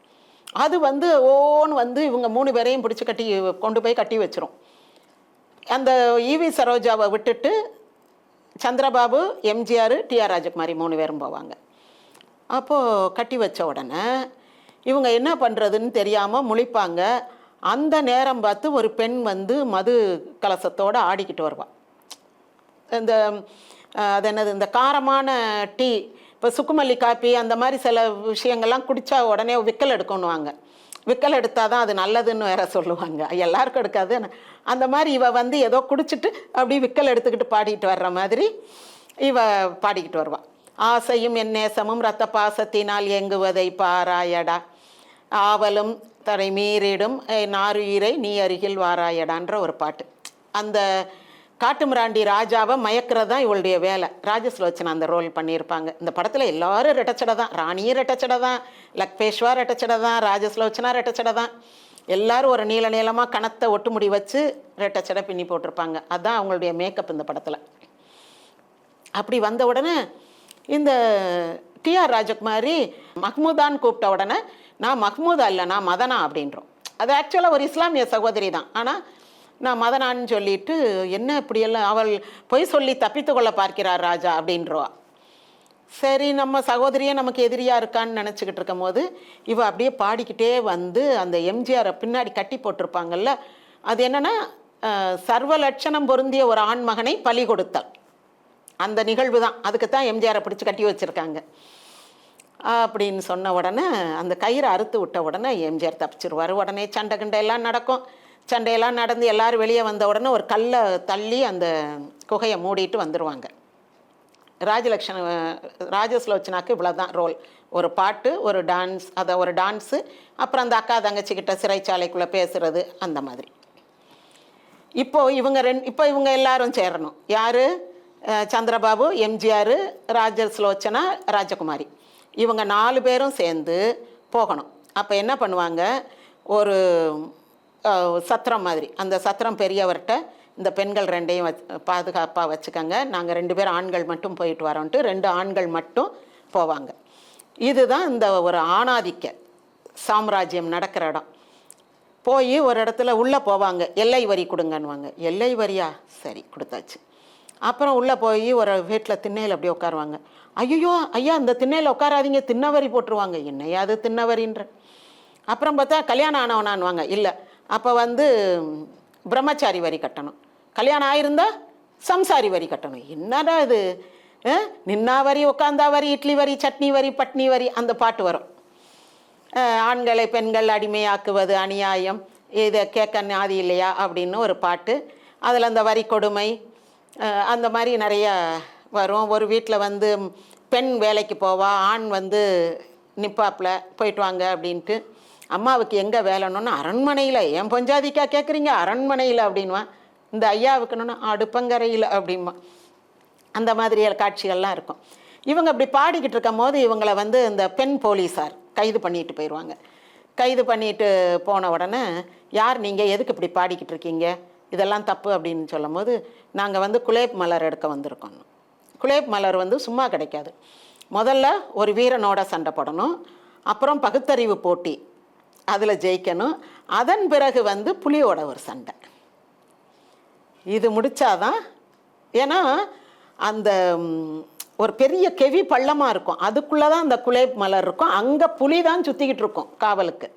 அது வந்து ஓன்னு வந்து இவங்க 3 பேரையும் பிடிச்சி கொண்டு போய் கட்டி வச்சிரும். அந்த ஈவி சரோஜாவை விட்டுட்டு சந்திரபாபு, எம்ஜிஆர், டிஆர் ராஜகுமாரி 3 பேரும் போவாங்க. அப்போது கட்டி வச்ச உடனே இவங்க என்ன பண்ணுறதுன்னு தெரியாமல் முழிப்பாங்க. அந்த நேரம் பார்த்து ஒரு பெண் வந்து மது கலசத்தோடு ஆடிக்கிட்டு வருவாள். அது என்னது, இந்த காரமான டீ, இப்போ சுக்குமல்லி காப்பி அந்த மாதிரி சில விஷயங்கள்லாம் குடித்தா உடனே விக்கல் எடுக்கணுவாங்க. விக்கல் எடுத்தால் தான் அது நல்லதுன்னு வேற சொல்லுவாங்க. எல்லாருக்கும் எடுக்காது. அந்த மாதிரி இவ வந்து ஏதோ குடிச்சிட்டு அப்படி விக்கல் எடுத்துக்கிட்டு பாடிக்கிட்டு வர்ற மாதிரி இவ பாடிக்கிட்டு வருவாள். ஆசையும் என் நேசமும் இரத்த பாசத்தினால் இயங்குவதை பாராயடா, ஆவலும் தரை மீறிடும் நாருயிரை நீ அருகில் வாராயடான்ற ஒரு பாட்டு. அந்த காட்டுமிராண்டி ராஜாவை மயக்கிறது தான் இவளுடைய வேலை. ராஜசுலோச்சனா அந்த ரோல் பண்ணியிருப்பாங்க. இந்த படத்தில் எல்லாரும் ரெட்டச்சடை தான், ராணியும் ரெட்டச்சடை தான், லக்பேஷ்வா ரெட்டச்சடை தான், ராஜசுலோச்சனா ரெட்டச்சடை தான். எல்லோரும் ஒரு நீள நீளமாக கணத்தை ஒட்டுமுடி வச்சு ரெட்டச்சடை பின்னி போட்டிருப்பாங்க. அதுதான் அவங்களுடைய மேக்கப் இந்த படத்தில். அப்படி வந்த உடனே இந்த டிஆர் ராஜகுமாரி மஹ்மூதான்னு கூப்பிட்ட உடனே, நான் மஹ்மூதா இல்லை, நான் மதனா அப்படின்றோம். அது ஆக்சுவலாக ஒரு இஸ்லாமிய சகோதரி தான். ஆனால் நான் மதனான்னு சொல்லிட்டு, என்ன இப்படியெல்லாம் அவள் பொய் சொல்லி தப்பித்து கொள்ள பார்க்கிறார் ராஜா அப்படின்றவா. சரி, நம்ம சகோதரியே நமக்கு எதிரியாக இருக்கான்னு நினச்சிக்கிட்டு இருக்கும் போது இவ அப்படியே பாடிக்கிட்டே வந்து அந்த எம்ஜிஆரை பின்னாடி கட்டி போட்டிருப்பாங்கல்ல, அது என்னென்னா சர்வ லட்சணம் பொருந்திய ஒரு ஆண் மகனை பலி கொடுத்தாள். அந்த நிகழ்வு தான், அதுக்கு தான் எம்ஜிஆரை பிடிச்சி கட்டி வச்சுருக்காங்க அப்படின்னு சொன்ன உடனே அந்த கயிறை அறுத்து விட்ட உடனே எம்ஜிஆர் தப்பிச்சிருவார். உடனே சண்டை கிண்டை எல்லாம் நடக்கும். சண்டையெல்லாம் நடந்து எல்லோரும் வெளியே வந்த உடனே ஒரு கல்லை தள்ளி அந்த குகையை மூடிட்டு வந்துடுவாங்க. ராஜசுலோச்சனாக்கு இவ்வளோ தான் ரோல். ஒரு பாட்டு, ஒரு டான்ஸ், அதை ஒரு டான்ஸு, அப்புறம் அந்த அக்கா தங்கச்சிக்கிட்ட சிறைச்சாலைக்குள்ளே பேசுகிறது, அந்த மாதிரி. இப்போது இவங்க எல்லாரும் சேரணும். யார்? சந்திரபாபு, எம்ஜிஆர், ராஜசுலோச்சனா, ராஜகுமாரி, இவங்க 4 பேரும் சேர்ந்து போகணும். அப்போ என்ன பண்ணுவாங்க, ஒரு சத்திரம் மாதிரி, அந்த சத்திரம் பெரியவர்கிட்ட இந்த பெண்கள் 2ஐயும் பாதுகாப்பாக வச்சுக்கோங்க, நாங்கள் 2 பேர் ஆண்கள் மட்டும் போயிட்டு வரோன்ட்டு 2 ஆண்கள் மட்டும் போவாங்க. இதுதான் இந்த ஒரு ஆணாதிக்க சாம்ராஜ்யம் நடக்கிற இடம். போய் ஒரு இடத்துல உள்ளே போவாங்க, எல்லை வரி கொடுங்கன்னுவாங்க. எல்லை வரியா? சரி, கொடுத்தாச்சு. அப்புறம் உள்ளே போய் ஒரு வீட்டில் திண்ணையில் அப்படியே உட்காருவாங்க. ஐயோ ஐயா, அந்த திண்ணையில் உட்காராதீங்க, திண்ணவரி போட்டுருவாங்க. என்னையா அது திண்ணவரின்ற? அப்புறம் பார்த்தா கல்யாணம் ஆனவனான்வாங்க. இல்லை, அப்போ பிரம்மச்சாரி வரி கட்டணும். கல்யாணம் ஆயிருந்தா சம்சாரி வரி கட்டணும். என்னடா இது, நின்னா வரி, உட்காந்தா வரி, இட்லி வரி, சட்னி வரி, பட்னி வரி, அந்த பாட்டு வரும். ஆண்களை பெண்கள் அடிமையாக்குவது அநியாயம், இதை கேட்க நாதி இல்லையா அப்படின்னு ஒரு பாட்டு. அதில் அந்த வரி கொடுமை அந்த மாதிரி நிறைய வரும். ஒரு வீட்டில் பெண் வேலைக்கு போவா, ஆண் நிப்பாப்பில் போயிட்டு வாங்க அப்படின்ட்டு. அம்மாவுக்கு எங்கே வேலைன்னு, அரண்மனையில். என் பொஞ்சாதிக்கா கேட்குறீங்க, அரண்மனையில் அப்படின்வான். இந்த ஐயாவுக்குன்னு அடுப்பங்கரையில் அப்படின்மா. அந்த மாதிரி காட்சிகள்லாம் இருக்கும். இவங்க அப்படி பாடிக்கிட்டு இருக்கும் போது இவங்களை இந்த பெண் போலீஸார் கைது பண்ணிட்டு போயிடுவாங்க. கைது பண்ணிட்டு போன உடனே, யார் நீங்கள், எதுக்கு இப்படி பாடிக்கிட்டு இருக்கீங்க, இதெல்லாம் தப்பு அப்படின்னு சொல்லும் போது, நாங்கள் குலேப் மலர் எடுக்க வந்திருக்கோம். குலேப் மலர் சும்மா கிடைக்காது. முதல்ல ஒரு வீரனோட சண்டை போடணும், அப்புறம் பகுத்தறிவு போட்டி, அதில் ஜெயிக்கணும், அதன் பிறகு புலியோட ஒரு சண்டை. இது முடித்தாதான், ஏன்னா அந்த ஒரு பெரிய கெவி பள்ளமாக இருக்கும், அதுக்குள்ளே தான் அந்த குலேப் மலர் இருக்கும். அங்கே புலி தான் சுற்றிக்கிட்டு இருக்கும் காவலுக்கு.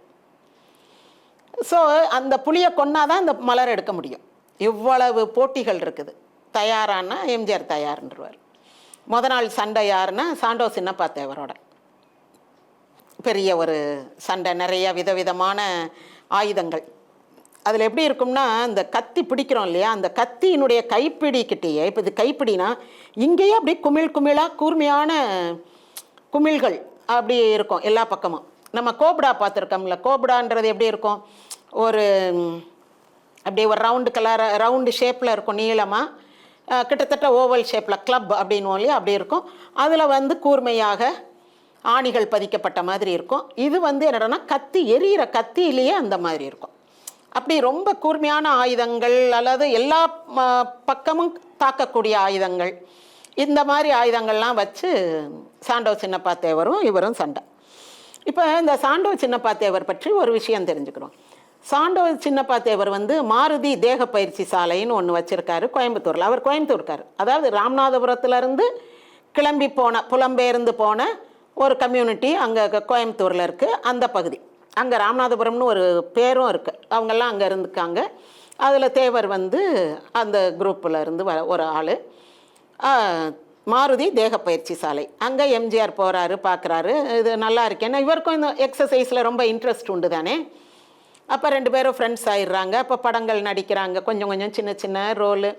ஸோ அந்த புலியை கொன்னாதான் அந்த மலர் எடுக்க முடியும். இவ்வளவு போட்டிகள் இருக்குது. தயாரானா எம்ஜிஆர் தயார்ன்றவர். நாள் சண்டை யாருன்னா சாண்டோ சின்னப்பா தேவரோட பெரிய ஒரு சண்டை, நிறைய விதவிதமான ஆயுதங்கள். அதில் எப்படி இருக்கும்னா, இந்த கத்தி பிடிக்கிறோம் இல்லையா, அந்த கத்தியினுடைய கைப்பிடிக்கிட்டேயே, இப்போ இது கைப்பிடினா இங்கேயே அப்படி குமிழாக கூர்மையான குமிழ்கள் அப்படி இருக்கும் எல்லா பக்கமும். நம்ம கோப்டா பார்த்துருக்கோம்ல, கோப்டான்றது எப்படி இருக்கும், ஒரு அப்படியே ஒரு ரவுண்டு ஷேப்பில் இருக்கும், நீளமாக, கிட்டத்தட்ட ஓவல் ஷேப்பில், கிளப் அப்படின்னு இல்லையா, அப்படி இருக்கும். அதில் கூர்மையாக ஆணிகள் பதிக்கப்பட்ட மாதிரி இருக்கும். இது என்னடனா கத்தி, எரியிற கத்தியிலேயே அந்த மாதிரி இருக்கும். அப்படி ரொம்ப கூர்மையான ஆயுதங்கள், அல்லது எல்லா பக்கமும் தாக்கக்கூடிய ஆயுதங்கள், இந்த மாதிரி ஆயுதங்கள்லாம் வச்சு சாண்டோ சின்னப்பா தேவரும் இவரும் சண்டை. இப்போ இந்த சாண்டோ சின்னப்பா தேவர் பற்றி ஒரு விஷயம் தெரிஞ்சுக்கிறோம். சாண்டோ சின்னப்பா தேவர் மாருதி தேக பயிற்சி சாலைன்னு ஒன்று வச்சுருக்காரு கோயம்புத்தூரில். அவர் கோயம்புத்தூர்க்கார், அதாவது ராமநாதபுரத்துலேருந்து கிளம்பி போன, புலம்பெயர்ந்து போன ஒரு கம்யூனிட்டி அங்கே கோயம்புத்தூரில் இருக்குது. அந்த பகுதி, அங்கே ராமநாதபுரம்னு ஒரு பேரும் இருக்குது. அவங்கெல்லாம் அங்கே இருந்துக்காங்க. அதில் தேவர் அந்த குரூப்பில் இருந்து ஒரு ஆள். மாருதி தேக பயிற்சி சாலை, அங்கே எம்ஜிஆர் போகிறாரு, பார்க்குறாரு, இது நல்லா இருக்கேன்னா இவருக்கும் இந்த எக்ஸசைஸில் ரொம்ப இன்ட்ரெஸ்ட் உண்டு தானே. அப்போ 2 பேரும் ஃப்ரெண்ட்ஸ் ஆயிடுறாங்க. அப்போ படங்கள் நடிக்கிறாங்க, கொஞ்சம் கொஞ்சம் சின்ன சின்ன ரோலு.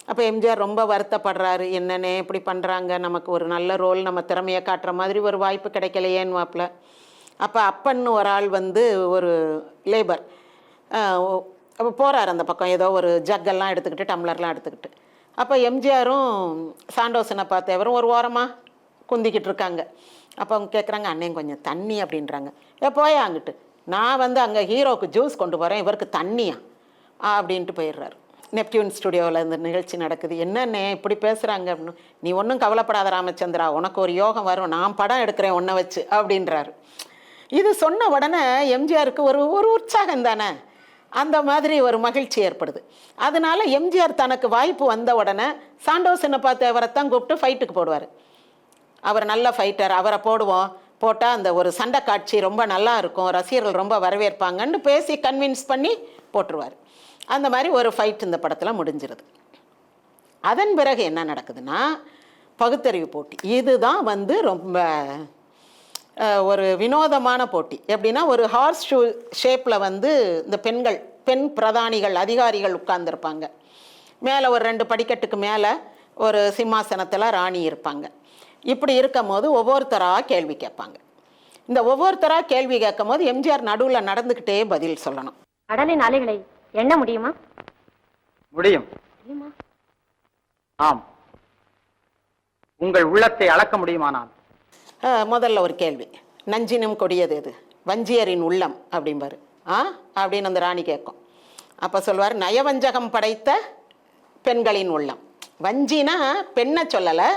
அப்போ எம்ஜிஆர் ரொம்ப வருத்தப்படுறாரு, என்னென்ன இப்படி பண்ணுறாங்க, நமக்கு ஒரு நல்ல ரோல், நம்ம திறமையை காட்டுற மாதிரி ஒரு வாய்ப்பு கிடைக்கலையேன்னு வாப்பில். அப்போ அப்பன்னு ஒரு ஆள் ஒரு லேபர் அப்போ போகிறார் அந்த பக்கம், ஏதோ ஒரு ஜக்கெல்லாம் எடுத்துக்கிட்டு, டம்ளர்லாம் எடுத்துக்கிட்டு. அப்போ எம்ஜிஆரும் சாண்டோ சின்னப்பா தேவரும் ஒரு ஓரமாக குந்திக்கிட்டு இருக்காங்க. அப்போ அவங்க கேட்குறாங்க, அண்ணன் கொஞ்சம் தண்ணி அப்படின்றாங்க. போயா அங்கிட்டு, நான் அங்கே ஹீரோவுக்கு ஜூஸ் கொண்டு போகிறேன், இவருக்கு தண்ணியா அப்படின்ட்டு போயிடுறாரு. நெப்டியூன் ஸ்டுடியோவில் இந்த நிகழ்ச்சி நடக்குது. என்னண்ணே இப்படி பேசுகிறாங்க அப்படின்னு. நீ ஒன்றும் கவலைப்படாத ராமச்சந்திரா, உனக்கு ஒரு யோகம் வரும், நான் படம் எடுக்கிறேன் உன்னை வச்சு அப்படின்றாரு. இது சொன்ன உடனே எம்ஜிஆருக்கு ஒரு உற்சாகம் தானே. அந்த மாதிரி ஒரு மகிழ்ச்சி ஏற்படுது. அதனால எம்ஜிஆர் தனக்கு வாய்ப்பு வந்த உடனே சாண்டோ சின்னப்பா தேவரைத்தான் கூப்பிட்டு ஃபைட்டுக்கு போடுவார். அவர் நல்ல ஃபைட்டர், அவரை போடுவோம், போட்டால் அந்த ஒரு சண்டை காட்சி ரொம்ப நல்லா இருக்கும், ரசிகர்கள் ரொம்ப வரவேற்பாங்கன்னு பேசி கன்வின்ஸ் பண்ணி போட்டுருவார். அந்த மாதிரி ஒரு ஃபைட் இந்த படத்தில் முடிஞ்சிருது. அதன் பிறகு என்ன நடக்குதுன்னா பகுத்தறிவு போட்டி. இதுதான் வந்து ரொம்ப ஒரு வினோதமான போட்டி. எப்படின்னா ஒரு ஹார்ஸ் ஷூ ஷேப்பில் வந்து இந்த பெண் பிரதானிகள் அதிகாரிகள் உட்கார்ந்துருப்பாங்க. மேலே ஒரு 2 படிக்கட்டுக்கு மேலே ஒரு சிம்மாசனத்தில் ராணி இருப்பாங்க. இப்படி இருக்கும் போது ஒவ்வொருத்தராக கேள்வி கேட்பாங்க. இந்த ஒவ்வொருத்தராக கேள்வி கேட்கும் போது எம்ஜிஆர் நடுவில் நடந்துக்கிட்டே பதில் சொல்லணும். கடலின் அலைகளை எண்ண முடியுமா? முடியும். ஆம். உங்கள் உள்ளத்தை அளக்க முடியுமானால்? முதல்ல ஒரு கேள்வி, நஞ்சினும் கொடியது எது? வஞ்சியரின் உள்ளம் அப்படிம்பாரு. அப்படின்னு அந்த ராணி கேட்கும். அப்போ சொல்வார், நயவஞ்சகம் படைத்த பெண்களின் உள்ளம். வஞ்சினா பெண்ணை சொல்லலை,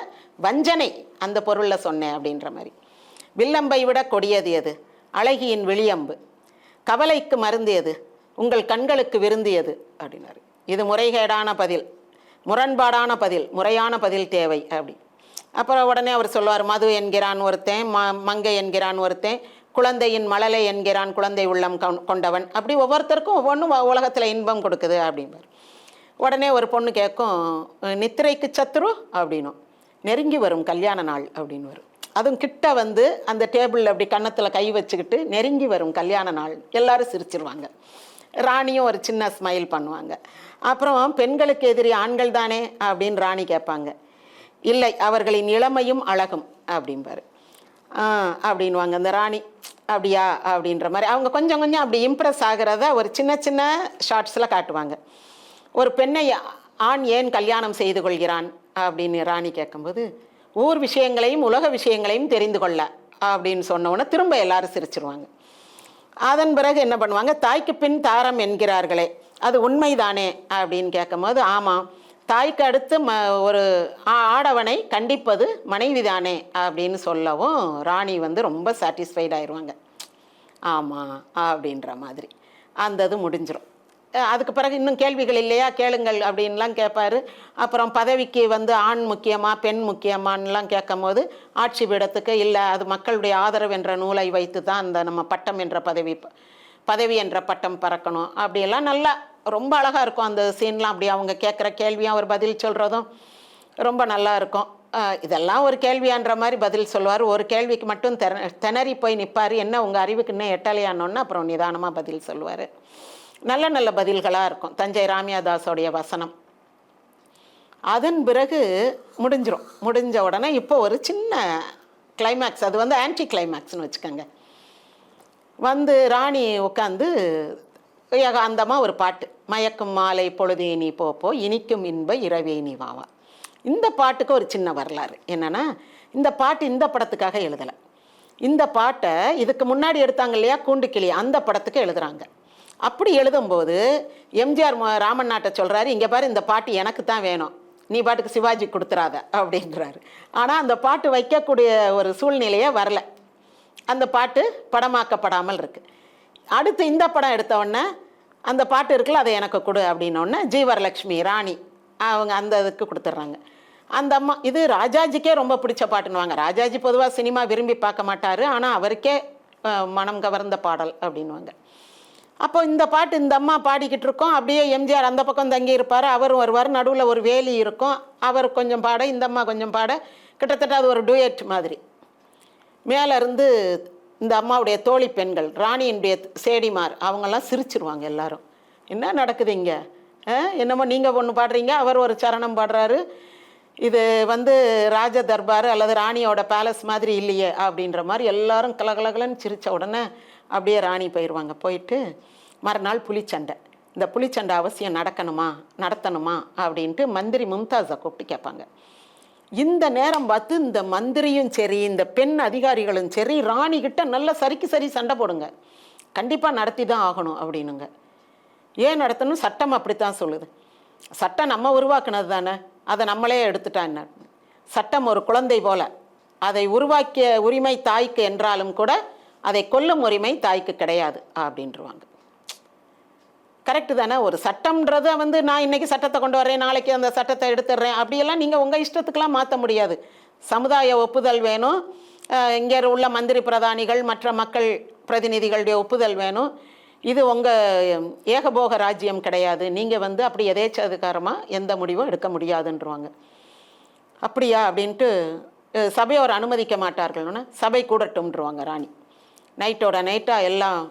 வஞ்சனை அந்த பொருளில் சொன்னேன் அப்படின்ற மாதிரி. வில்லம்பை விட கொடியது எது? அழகியின் விழியம்பு. கவலைக்கு மருந்து எது? உங்கள் கண்களுக்கு விருந்தியது அப்படின்னாரு. இது முறைகேடான பதில், முரண்பாடான பதில், முறையான பதில் தேவை அப்படி. அப்புறம் உடனே அவர் சொல்லுவார், மது என்கிறான் ஒருத்தன், மங்கை என்கிறான் ஒருத்தன், குழந்தையின் மழலை என்கிறான் குழந்தை உள்ளம் கொண்டவன். அப்படி ஒவ்வொருத்தருக்கும் ஒவ்வொன்றும் உலகத்தில் இன்பம் கொடுக்குது அப்படிம்பார். உடனே ஒரு பொண்ணு கேட்கும், நித்திரைக்கு சத்துரு அப்படின்னும், நெருங்கி வரும் கல்யாண நாள் அப்படின்னு வரும். அதுவும் கிட்ட வந்து அந்த டேபிளில் அப்படி கன்னத்தில் கை வச்சுக்கிட்டு நெருங்கி வரும் கல்யாண நாள், எல்லாரும் சிரிச்சிருவாங்க. ராணியும் ஒரு சின்ன ஸ்மைல் பண்ணுவாங்க. அப்புறம் பெண்களுக்கு எதிரி ஆண்கள் தானே அப்படின்னு ராணி கேட்பாங்க. இல்லை, அவர்களின் இளமையும் அழகும் அப்படிம்பாரு. அப்படின்வாங்க அந்த ராணி. அப்படியா அப்படின்ற மாதிரி அவங்க கொஞ்சம் கொஞ்சம் அப்படி இம்ப்ரெஸ் ஆகிறத ஒரு சின்ன சின்ன ஷார்ட்ஸில் காட்டுவாங்க. ஒரு பெண்ணை ஆண் ஏன் கல்யாணம் செய்து கொள்கிறான் அப்படின்னு ராணி கேட்கும்போது, ஊர் விஷயங்களையும் உலக விஷயங்களையும் தெரிந்து கொள்ள அப்படின்னு சொன்னோன்னே திரும்ப எல்லாரும் சிரிச்சிருவாங்க. அதன் பிறகு என்ன பண்ணுவாங்க, தாய்க்கு பின் தாரம் என்கிறார்களே, அது உண்மைதானே அப்படின்னு கேட்கும்போது, ஆமாம், தாய்க்கு அடுத்து ஒரு ஆடவனை கண்டிப்பது மனைவி தானே அப்படின்னு சொல்லவும் ராணி வந்து ரொம்ப சாட்டிஸ்ஃபைட் ஆயிடுவாங்க. ஆமாம் அப்படின்ற மாதிரி அந்த இது முடிஞ்சிடும். அதுக்கு பிறகு இன்னும் கேள்விகள் இல்லையா, கேளுங்கள் அப்படின்லாம் கேட்பாரு. அப்புறம் பதவிக்கு வந்து ஆண் முக்கியமா பெண் முக்கியமானலாம் கேட்கும் போது, ஆட்சி பீடத்துக்கு இல்லை, அது மக்களுடைய ஆதரவு என்ற நூலை வைத்து தான் அந்த நம்ம பட்டம் என்ற பதவி என்ற பட்டம் பறக்கணும் அப்படியெல்லாம் நல்லா ரொம்ப அழகாக இருக்கும் அந்த சீன்லாம். அப்படி அவங்க கேட்குற கேள்வியும் அவர் பதில் சொல்கிறதும் ரொம்ப நல்லா இருக்கும். இதெல்லாம் ஒரு கேள்வியான்ற மாதிரி பதில் சொல்லுவார். ஒரு கேள்விக்கு மட்டும் திணறி போய் நிற்பார். என்ன உங்கள் அறிவுக்கு இன்னும் எட்டலையானோன்னு அப்புறம் நிதானமாக பதில் சொல்லுவார். நல்ல நல்ல பதில்களாக இருக்கும். தஞ்சை ராமியாதாஸோடைய வசனம். அதன் பிறகு முடிஞ்சிடும். முடிஞ்ச உடனே இப்போ ஒரு சின்ன கிளைமேக்ஸ், அது வந்து ஆன்டி கிளைமேக்ஸ்னு வச்சுக்கோங்க. வந்து ராணி உட்காந்து ஏகாந்தமாக ஒரு பாட்டு, மயக்கும் மாலை பொழுதே நீ போப்போ இனிக்கும் இன்ப இரவே நீ வாவா. இந்த பாட்டுக்கு ஒரு சின்ன வரலாறு என்னென்னா, இந்த பாட்டு இந்த படத்துக்காக எழுதலை. இந்த பாட்டை இதுக்கு முன்னாடி எடுத்தாங்க இல்லையா கூண்டுக்கிளி, அந்த படத்துக்கு எழுதுகிறாங்க. அப்படி எழுதும்போது எம்ஜிஆர் ராமன் நாட்டை சொல்கிறாரு, இங்கே பாரு இந்த பாட்டு எனக்கு தான் வேணும், நீ பாட்டுக்கு சிவாஜி கொடுத்துறாத அப்படின்றாரு. ஆனால் அந்த பாட்டு வைக்கக்கூடிய ஒரு சூழ்நிலையே வரல. அந்த பாட்டு படமாக்கப்படாமல் இருக்குது. அடுத்து இந்த படம் எடுத்தவுடனே அந்த பாட்டு இருக்குல்ல, அதை எனக்கு கொடு அப்படின்னோடனே ஜீவரலட்சுமி ராணி அவங்க அந்த இதுக்கு கொடுத்துட்றாங்க. அந்த அம்மா இது ராஜாஜிக்கே ரொம்ப பிடிச்ச பாட்டுன்னுவாங்க. ராஜாஜி பொதுவாக சினிமா விரும்பி பார்க்க மாட்டார், ஆனால் அவருக்கே மனம் கவர்ந்த பாடல் அப்படின்வாங்க. அப்போ இந்த பாட்டு இந்த அம்மா பாடிக்கிட்டு இருக்கோம். அப்படியே எம்ஜிஆர் அந்த பக்கம் தங்கி இருப்பார், அவரும் வருவார். நடுவில் ஒரு வேலி இருக்கும், அவர் கொஞ்சம் பாட இந்த அம்மா கொஞ்சம் பாட, கிட்டத்தட்ட அது ஒரு டூயட் மாதிரி. மேலே இருந்து இந்த அம்மாவுடைய தோழி பெண்கள், ராணியினுடைய சேடிமார், அவங்கெல்லாம் சிரிச்சிருவாங்க. எல்லாரும் என்ன நடக்குது இங்கே, என்னமோ நீங்கள் ஒன்று பாடுறீங்க, அவர் ஒரு சரணம் பாடுறாரு, இது வந்து ராஜ தர்பார் அல்லது ராணியோட பேலஸ் மாதிரி இல்லையே அப்படின்ற மாதிரி எல்லாரும் கலகலகலன்னு சிரித்த உடனே அப்படியே ராணி போயிடுவாங்க. போயிட்டு மறுநாள் புலிச்சண்டை. இந்த புலிச்சண்டை அவசியம் நடத்தணுமா அப்படின்ட்டு மந்திரி மும்தாஸை கூப்பிட்டு கேட்பாங்க. இந்த நேரம் பார்த்து இந்த மந்திரியும் சரி இந்த பெண் அதிகாரிகளும் சரி ராணிகிட்ட நல்ல சரிக்கு சரி சண்டை போடுங்க, கண்டிப்பாக நடத்தி தான் ஆகணும் அப்படின்னுங்க. ஏன் நடத்தணும், சட்டம் அப்படித்தான் சொல்லுது. சட்டம் நம்ம உருவாக்குனது தானே, அதை நம்மளே எடுத்துட்டா என்ன. சட்டம் ஒரு குழந்தை போல, அதை உருவாக்கிய உரிமை தாய்க்கு என்றாலும் கூட அதை கொல்லும் உரிமை தாய்க்கு கிடையாது அப்படின்ட்டுருவாங்க. கரெக்டு தானே? ஒரு சட்டம்ன்றதை வந்து நான் இன்னைக்கு சட்டத்தை கொண்டு வரேன், நாளைக்கு அந்த சட்டத்தை எடுத்துடுறேன், அப்படியெல்லாம் நீங்கள் உங்கள் இஷ்டத்துக்கெல்லாம் மாற்ற முடியாது. சமுதாய ஒப்புதல் வேணும், இங்கே உள்ள மந்திரி பிரதானிகள் மற்ற மக்கள் பிரதிநிதிகளுடைய ஒப்புதல் வேணும். இது உங்கள் ஏகபோக ராஜ்யம் கிடையாது. நீங்கள் வந்து அப்படி எதேச்சாதிகாரமாக எந்த முடிவும் எடுக்க முடியாதுன்றவாங்க. அப்படியா அப்படின்ட்டு சபையோர் அனுமதிக்க மாட்டார்கள்னா சபை கூடட்டும்ன்றவாங்க ராணி. நைட்டோட நைட்டாக எல்லாம்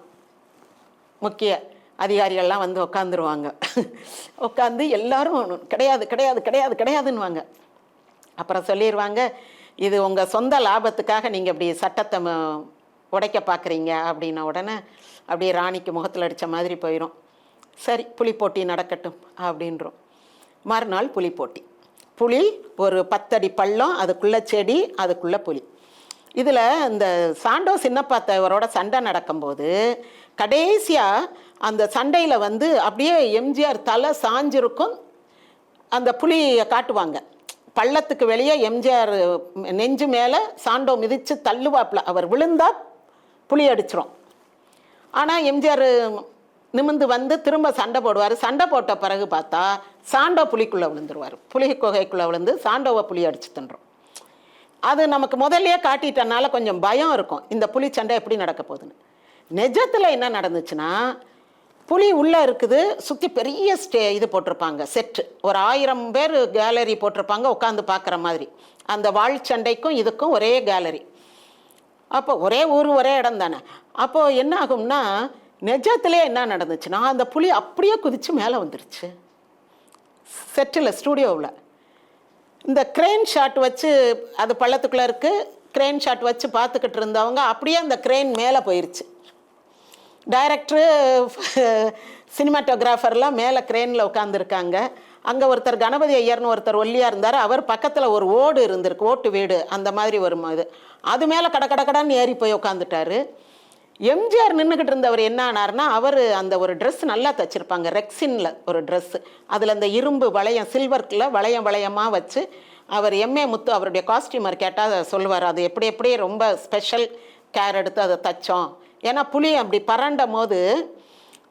முக்கிய அதிகாரிகள்லாம் வந்து உட்காந்துருவாங்க. உட்காந்து எல்லாரும் கிடையாது கிடையாது கிடையாது கிடையாதுன்னுவாங்க. அப்புறம் சொல்லிடுவாங்க, இது உங்கள் சொந்த லாபத்துக்காக நீங்கள் இப்படி சட்டத்தை உடைக்க பார்க்குறீங்க அப்படின்ன உடனே அப்படியே ராணிக்கு முகத்தில் அடித்த மாதிரி போயிடும். சரி, புலி போட்டி நடக்கட்டும் அப்படின்றோம். மறுநாள் புலி போட்டி. புலி ஒரு 10 அடி பள்ளம், அதுக்குள்ளே செடி, அதுக்குள்ளே புலி. இதில் இந்த சாண்டோ சின்னப்பா தேவரோட சண்டை நடக்கும்போது கடைசியாக அந்த சண்டையில் வந்து அப்படியே எம்ஜிஆர் தலை சாஞ்சிருக்கும். அந்த புலியை காட்டுவாங்க. பள்ளத்துக்கு வெளியே எம்ஜிஆர் நெஞ்சு மேலே சாண்டோ மிதித்து தள்ளுவாப்பில். அவர் விழுந்தா புலி அடிச்சிரும். ஆனால் எம்ஜிஆர் நிமிந்து வந்து திரும்ப சண்டை போடுவார். சண்டை போட்ட பிறகு பார்த்தா சாண்டோ புலிக்குள்ளே விழுந்துருவார். புலி குகைக்குள்ளே விழுந்து சாண்டோவை புலி அடித்து தின்றோம். அது நமக்கு முதல்லையே காட்டிட்டனால கொஞ்சம் பயம் இருக்கும், இந்த புலி சண்டை எப்படி நடக்க போகுதுன்னு. நிஜத்தில் என்ன நடந்துச்சுன்னா, புலி உள்ளே இருக்குது, சுற்றி பெரிய இது போட்டிருப்பாங்க, செட்டு. ஒரு 1000 பேர் கேலரி போட்டிருப்பாங்க உட்காந்து பார்க்குற மாதிரி. அந்த வாழ் சண்டைக்கும் இதுக்கும் ஒரே கேலரி. அப்போ ஒரே ஊர் ஒரே இடம் தானே. அப்போது என்ன ஆகும்னா, நிஜத்திலே என்ன நடந்துச்சுன்னா, அந்த புலி அப்படியே குதித்து மேலே வந்துருச்சு செட்டில், ஸ்டூடியோவில். இந்த க்ரெயின் ஷாட் வச்சு, அது பள்ளத்துக்குள்ளே இருக்குது, க்ரெயின் ஷாட் வச்சு பார்த்துக்கிட்டு இருந்தவங்க அப்படியே அந்த க்ரெயின் மேலே போயிடுச்சு. டைரக்டரு, சினிமாட்டோகிராஃபர்லாம் மேலே க்ரெயினில் உட்காந்துருக்காங்க. அங்கே ஒருத்தர் கணபதி ஐயர்னு ஒருத்தர் ஒல்லியாக இருந்தார். அவர் பக்கத்தில் ஒரு ஓடு இருந்திருக்கு, ஓட்டு வீடு, அந்த மாதிரி ஒரு இது. அது மேலே கடன்னு ஏறி போய் உட்காந்துட்டாரு. எம்ஜிஆர் நின்றுக்கிட்டு இருந்தவர் என்ன ஆனார்னா, அவர் அந்த ஒரு ட்ரெஸ் நல்லா தைச்சிருப்பாங்க, ரெக்ஸினில் ஒரு ட்ரெஸ்ஸு. அதில் அந்த இரும்பு வளையம், சில்வர்க்கில் வளையமாக வச்சு, அவர் எம்ஏ முத்து அவருடைய காஸ்டியூமர் கேட்டால் சொல்லுவார், அது எப்படி ரொம்ப ஸ்பெஷல் கேர் எடுத்து அதை தைச்சோம். ஏன்னா புலி அப்படி பரண்டும் போது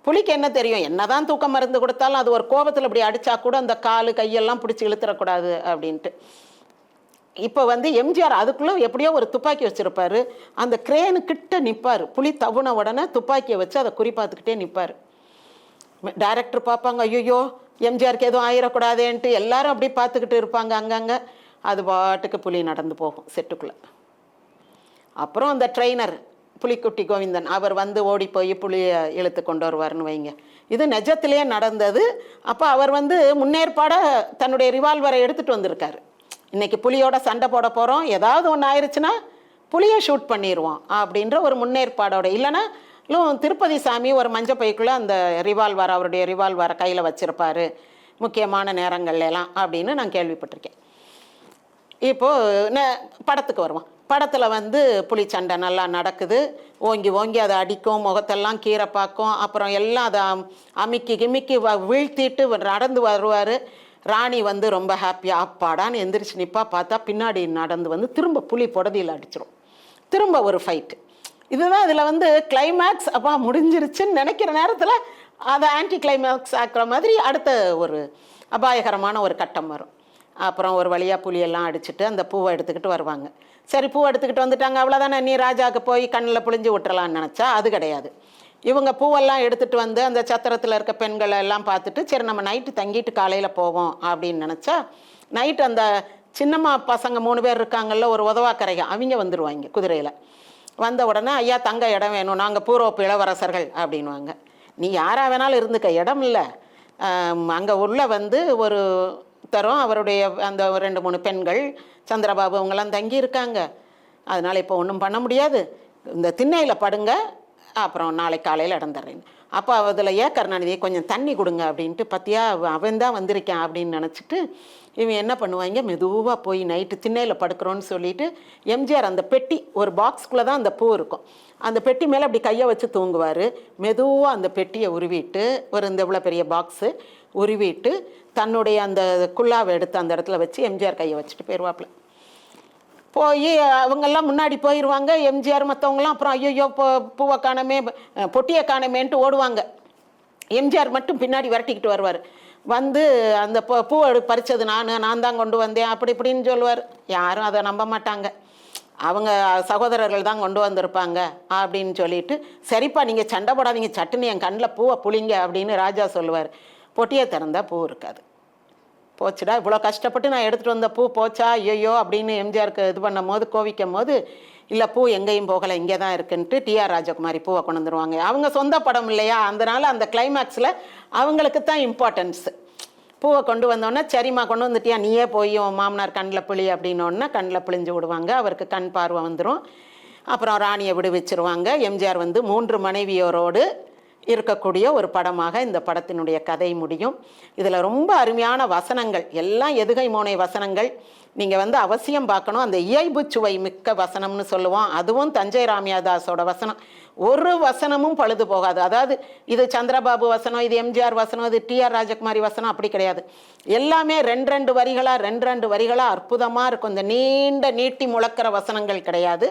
புலிக்கு என்ன தெரியும், என்ன தான் தூக்க மருந்து கொடுத்தாலும் அது ஒரு கோபத்தில் அப்படி அடித்தா கூட அந்த காலு கையெல்லாம் பிடிச்சி இழுத்துடக்கூடாது அப்படின்ட்டு. இப்போ வந்து எம்ஜிஆர் அதுக்குள்ளே எப்படியோ ஒரு துப்பாக்கி வச்சுருப்பார். அந்த கிரேனு கிட்ட நிற்பார். புலி தவுன உடனே துப்பாக்கியை வச்சு அதை குறி பார்த்துக்கிட்டே நிற்பார். டைரக்டர் பார்ப்பாங்க, ஐயோ எம்ஜிஆருக்கு எதுவும் ஆயிடக்கூடாதேன்ட்டு எல்லாரும் அப்படி பார்த்துக்கிட்டு இருப்பாங்க அங்கங்கே. அது பாட்டுக்கு புலி நடந்து போகும் செட்டுக்குள்ளே. அப்புறம் அந்த ட்ரெயினர் புலிக்குட்டி கோவிந்தன் அவர் வந்து ஓடி போய் புலியை இழுத்து கொண்டு வருவார்னு வைங்க. இது நிஜத்திலே நடந்தது. அப்போ அவர் வந்து முன்னேற்பாட தன்னுடைய ரிவால்வரை எடுத்துகிட்டு வந்திருக்காரு. இன்றைக்கி புலியோட சண்டை போட போகிறோம், ஏதாவது ஒன்று ஆயிடுச்சுன்னா புலியை ஷூட் பண்ணிடுவோம் அப்படின்ற ஒரு முன்னேற்பாடோட. இல்லைன்னா திருப்பதி சாமி ஒரு மஞ்சள் பைக்குள்ளே அந்த ரிவால்வர், அவருடைய ரிவால்வரை கையில் வச்சுருப்பார் முக்கியமான நேரங்கள்லாம் அப்படின்னு நான் கேள்விப்பட்டிருக்கேன். இப்போது படத்துக்கு வருவோம். படத்தில் வந்து புலி சண்டை நல்லா நடக்குது. ஓங்கி அதை அடிக்கும், முகத்தெல்லாம் கீரை பார்க்கும். அப்புறம் எல்லாம் அதை அமிக்கி வீழ்த்திட்டு நடந்து வருவார். ராணி வந்து ரொம்ப ஹாப்பியாக அப்பாடான்னு எந்திரிச்சு நிற்பா. பார்த்தா பின்னாடி நடந்து வந்து திரும்ப புலி புடதியில் அடிச்சிடும். திரும்ப ஒரு ஃபைட்டு. இதுதான் இதில் வந்து கிளைமேக்ஸ். அப்பா முடிஞ்சிருச்சுன்னு நினைக்கிற நேரத்தில் அதை ஆன்டி கிளைமேக்ஸ் ஆக்குற மாதிரி அடுத்த ஒரு அபாயகரமான ஒரு கட்டம் வரும். அப்புறம் ஒரு வழியாக புலியெல்லாம் அடிச்சுட்டு அந்த பூவை எடுத்துக்கிட்டு வருவாங்க. சரி, பூவை எடுத்துக்கிட்டு வந்துட்டாங்க, அவ்வளோதானே, நீ ராஜாவுக்கு போய் கண்ணில் புழிஞ்சு விட்டுறலான்னு நினச்சா அது கிடையாது. இவங்க பூவெல்லாம் எடுத்துகிட்டு வந்து அந்த சத்திரத்தில் இருக்க பெண்களை எல்லாம் பார்த்துட்டு, சரி நம்ம நைட்டு தங்கிட்டு காலையில் போவோம் அப்படின்னு நினச்சா, நைட்டு அந்த சின்னம்மா பசங்க 3 பேர் இருக்காங்கல்ல, ஒரு உதவாக்கரைங்க, அவங்க வந்துடுவாங்க குதிரையில். வந்த உடனே, ஐயா தங்க இடம் வேணும், நாங்கள் பூர்வப்பு இளவரசர்கள் அப்படின்வாங்க. நீ யாராக வேணாலும் இருந்துக்க, இடம் இல்லை, அங்கே உள்ள வந்து ஒரு தரும் அவருடைய அந்த 2-3 பெண்கள், சந்திரபாபு அவங்கெல்லாம் தங்கி இருக்காங்க, அதனால் இப்போ ஒன்றும் பண்ண முடியாது, இந்த திண்ணையில் படுங்க, அப்புறம் நாளைக்கு காலையில் இடம் தர்றேன். அப்போ அதில் கருணாநிதி கொஞ்சம் தண்ணி கொடுங்க அப்படின்ட்டு, பற்றியா அவன் தான் வந்திருக்கான் அப்படின்னு நினச்சிட்டு இவன் என்ன பண்ணுவாங்க, மெதுவாக போய் நைட்டு திண்ணையில் படுக்கிறோன்னு சொல்லிட்டு எம்ஜிஆர் அந்த பெட்டி, ஒரு பாக்ஸ்குள்ளே தான் அந்த பூ இருக்கும், அந்த பெட்டி மேலே அப்படி கையை வச்சு தூங்குவார். மெதுவாக அந்த பெட்டியை உருவிட்டு, ஒரு இந்த இவ்வளோ பெரிய பாக்ஸு உருவிட்டு தன்னுடைய அந்த குல்லாவை எடுத்து அந்த இடத்துல வச்சு எம்ஜிஆர் கையை வச்சுட்டு போயிடுவாப்புல. போய் அவங்கெல்லாம் முன்னாடி போயிடுவாங்க. எம்ஜிஆர் மற்றவங்களாம் அப்புறம் ஐயோ பூவை காணமே, பொட்டியை காணமேன்ட்டு ஓடுவாங்க. எம்ஜிஆர் மட்டும் பின்னாடி விரட்டிக்கிட்டு வருவார். வந்து அந்த பூவை பறித்தது நான் தான் கொண்டு வந்தேன் அப்படி இப்படின்னு சொல்லுவார். யாரும் அதை நம்ப மாட்டாங்க. அவங்க சகோதரர்கள் தான் கொண்டு வந்திருப்பாங்க அப்படின்னு சொல்லிட்டு, சரிப்பா நீங்கள் சண்டை போடாதீங்க, சட்டுன்னு என் கண்ணில் பூவை புளிங்க அப்படின்னு ராஜா சொல்லுவார். பொட்டியை திறந்தா பூ இருக்காது. போச்சுடா, இவ்வளோ கஷ்டப்பட்டு நான் எடுத்துகிட்டு வந்த பூ போச்சா ஐயோ அப்படின்னு எம்ஜிஆருக்கு இது பண்ணும் போது கோவிக்கும் போது, இல்லை பூ எங்கேயும் போகலை இங்கே தான் இருக்குன்ட்டு டிஆர் ராஜகுமாரி பூவை கொண்டு வந்துடுவாங்க. அவங்க சொந்த படம் இல்லையா, அதனால் அந்த கிளைமேக்ஸில் அவங்களுக்கு தான் இம்பார்ட்டன்ஸு. பூவை கொண்டு வந்தோடனே சரிம்மா கொண்டு வந்துட்டியா, நீயே போய் உன் மாமனார் கண்ணில் பிழி அப்படின்னோடனே கண்ணில் பிழிஞ்சு விடுவாங்க. அவருக்கு கண் பார்வை வந்துடும். அப்புறம் ராணியை விடுவிச்சிருவாங்க. எம்ஜிஆர் வந்து 3 மனைவியோரோடு இருக்கக்கூடிய ஒரு படமாக இந்த படத்தினுடைய கதை முடியும். இதில் ரொம்ப அருமையான வசனங்கள், எல்லாம் எதுகை மோனை வசனங்கள். நீங்கள் வந்து அவசியம் பார்க்கணும். அந்த இயல்பு சுவை மிக்க வசனம்னு சொல்லுவோம். அதுவும் தஞ்சை ராமியாதாஸோட வசனம். ஒரு வசனமும் பழுது போகாது. அதாவது இது சந்திரபாபு வசனம், இது எம்ஜிஆர் வசனம், இது டிஆர் ராஜகுமாரி வசனம் அப்படி கிடையாது. எல்லாமே 2 வரிகளாக அற்புதமாக இருக்கும். இந்த நீட்டி முழக்கிற வசனங்கள் கிடையாது.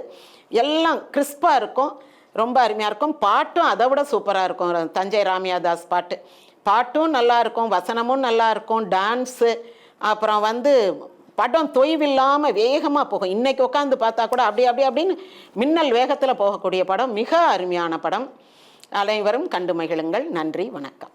எல்லாம் கிறிஸ்பாக இருக்கும், ரொம்ப அருமையாக இருக்கும். பாட்டும் அதை விட சூப்பராக இருக்கும். தஞ்சை ராமியாதாஸ் பாட்டும் நல்லா இருக்கும், வசனமும் நல்லா இருக்கும், டான்ஸு. அப்புறம் வந்து படம் தொய்வில்லாமல் வேகமாக போகும். இன்றைக்கி உட்காந்து பார்த்தா கூட அப்படின்னு மின்னல் வேகத்தில் போகக்கூடிய படம். மிக அருமையான படம். அனைவரும் கண்டு மகிழுங்கள். நன்றி, வணக்கம்.